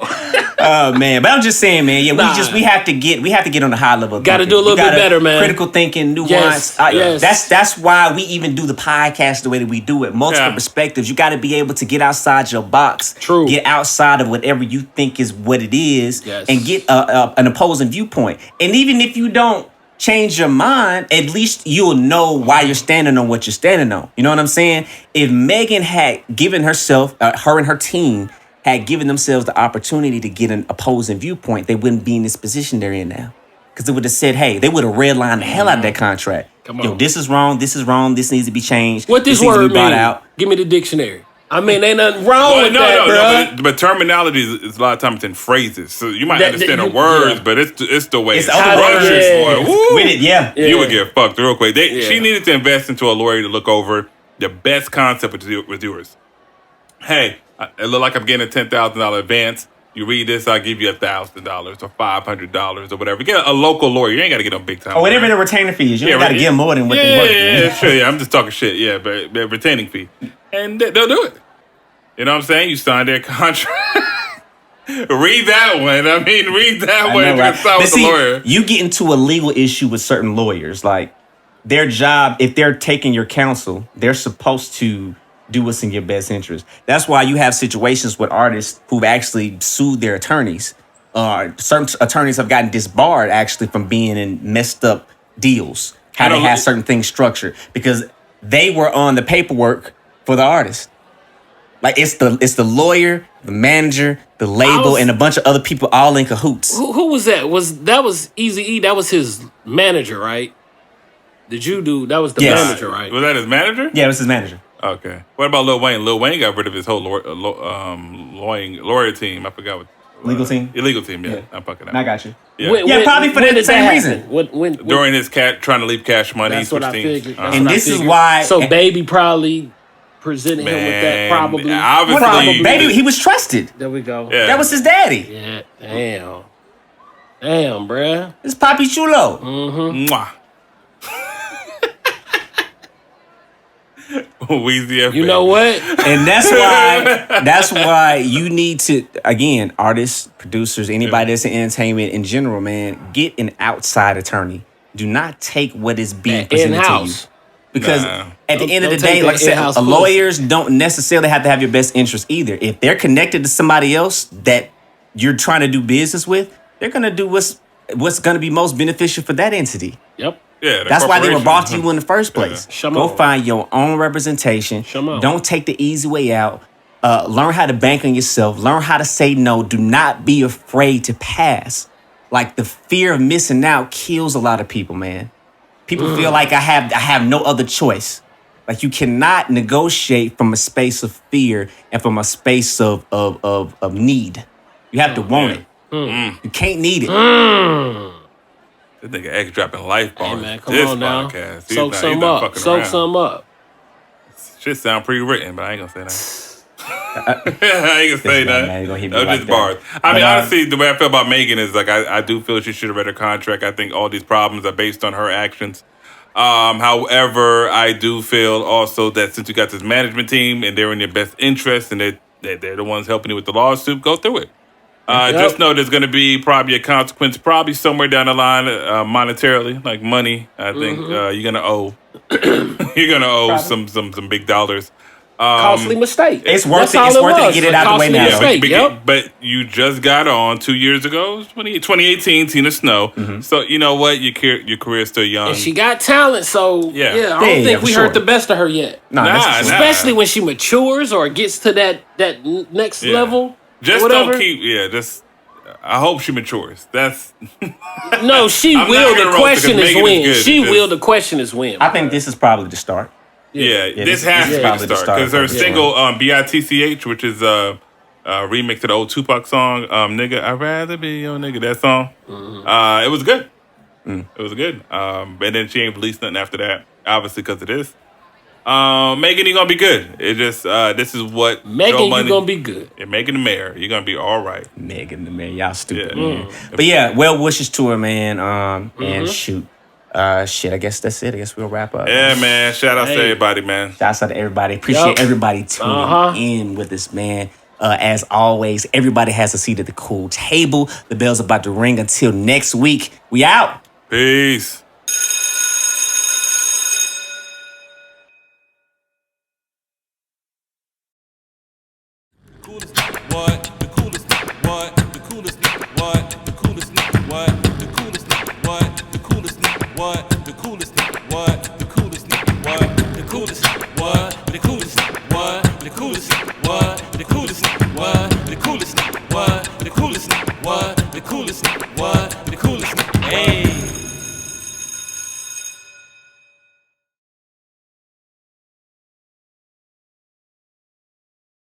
Oh man, but I'm just saying, man. Yeah, we have to get on the high level. Got to do a little bit better, man. Critical thinking, nuance. Yes. That's why we even do the podcast the way that we do it. Multiple perspectives. You got to be able to get outside your box. True. Get outside of whatever you think is what it is, and get an opposing viewpoint. And even if you don't change your mind, at least you'll know why you're standing on what you're standing on. You know what I'm saying? If Megan had given herself, her and her team had given themselves the opportunity to get an opposing viewpoint, they wouldn't be in this position they're in now. Because they would have said, hey, they would have redlined the hell out of that contract. Yo, this is wrong, this needs to be changed. What this needs word to be brought mean? out. Give me the dictionary. I mean, ain't nothing wrong with that, bro. No, but terminology is a lot of times in phrases. So you might understand the words, but it's the way it's it's structured. With it, you would get fucked real quick. She needed to invest into a lawyer to look over the best concept with yours. Hey, it look like I'm getting a $10,000 advance. You read this, I'll give you $1,000 or $500 or whatever. Get a local lawyer. You ain't got to get them big time. Or whatever the retainer fee is. You ain't got to give more than what they worth. Yeah, sure. Yeah, I'm just talking shit. Yeah, but retaining fee. And they'll do it. You know what I'm saying? You signed their contract. Read that one. I mean, read that one. Right? Sign with the lawyer. You get into a legal issue with certain lawyers. Like, their job, if they're taking your counsel, they're supposed to do what's in your best interest. That's why you have situations with artists who've actually sued their attorneys. Certain attorneys have gotten disbarred actually from being in messed up deals. How they have certain things structured because they were on the paperwork for the artist. Like it's the lawyer, the manager, the label, and a bunch of other people all in cahoots. Who was that? That was Eazy-E? That was his manager, right? That was the manager, right? Was that his manager? Yeah, it was his manager. Okay. What about Lil Wayne? Lil Wayne got rid of his whole lawyer team. I forgot what. Legal team? Illegal team, yeah. I'm fucking out. I got you. Yeah, probably for the same reason. During his trying to leave Cash Money. That's what I figured. And this is why. So Baby probably presented him with that, probably. Obviously. Baby, he was trusted. There we go. Yeah. That was his daddy. Yeah, damn, bruh. It's Papi Chulo. Mm-hmm. Mwah. Weezy FM. You know what? And that's why you need to, again, artists, producers, anybody that's in entertainment in general, man, get an outside attorney. Do not take what is being presented in-house. to you. Because at the end of the Don't day, take like I that said, lawyers don't necessarily have to have your best interest either. If they're connected to somebody else that you're trying to do business with, they're going to do what's going to be most beneficial for that entity. Yep. Yeah, that's why they were brought to you in the first place. Yeah. Go find your own representation. Don't take the easy way out. Learn how to bank on yourself. Learn how to say no. Do not be afraid to pass. Like the fear of missing out kills a lot of people, man. People feel like I have no other choice. Like you cannot negotiate from a space of fear and from a space of need. You have to want it. You can't need it. This nigga X dropping life bars. Hey man, come this on now. podcast. Soak some up. Shit sound pre-written, but I ain't gonna say that. I ain't gonna say that. No, just bars. I mean, honestly, the way I feel about Megan is like I do feel she should have read her contract. I think all these problems are based on her actions. However, I do feel also that since you got this management team and they're in your best interest and they're the ones helping you with the lawsuit, go through it. Just know there's going to be probably a consequence, probably somewhere down the line, monetarily, like money. I think you're going to owe. You're going to owe some big dollars. Costly mistake. It's worth it. It's worth it to get it out the way now. Mistake, but you just got on 2 years ago, 2018, Tina Snow. So you know what? Your career is still young. And she got talent, so I don't think we heard the best of her yet. Especially when she matures or gets to that next level. Just don't keep. I hope she matures. That's no. She will. The question is when. She will. The question is when. I think this is probably the start. Yeah, this has to be the start because her single BITCH, which is a remix of the old Tupac song, "Nigga, I'd rather be your nigga." That song, it was good. It was good. And then she ain't released nothing after that, obviously because of this. Megan, you're gonna be good. It just this is what Megan, you're gonna be good. Yeah, Megan the Mayor, you're gonna be all right. Megan the Mayor, y'all stupid, man. But yeah, well wishes to her, man. And shoot. Shit, I guess that's it. I guess we'll wrap up. Yeah, man. Shout out to everybody, man. Shout out to everybody. Appreciate everybody tuning in with us, man. As always, everybody has a seat at the cool table. The bell's about to ring. Until next week, we out. Peace. What?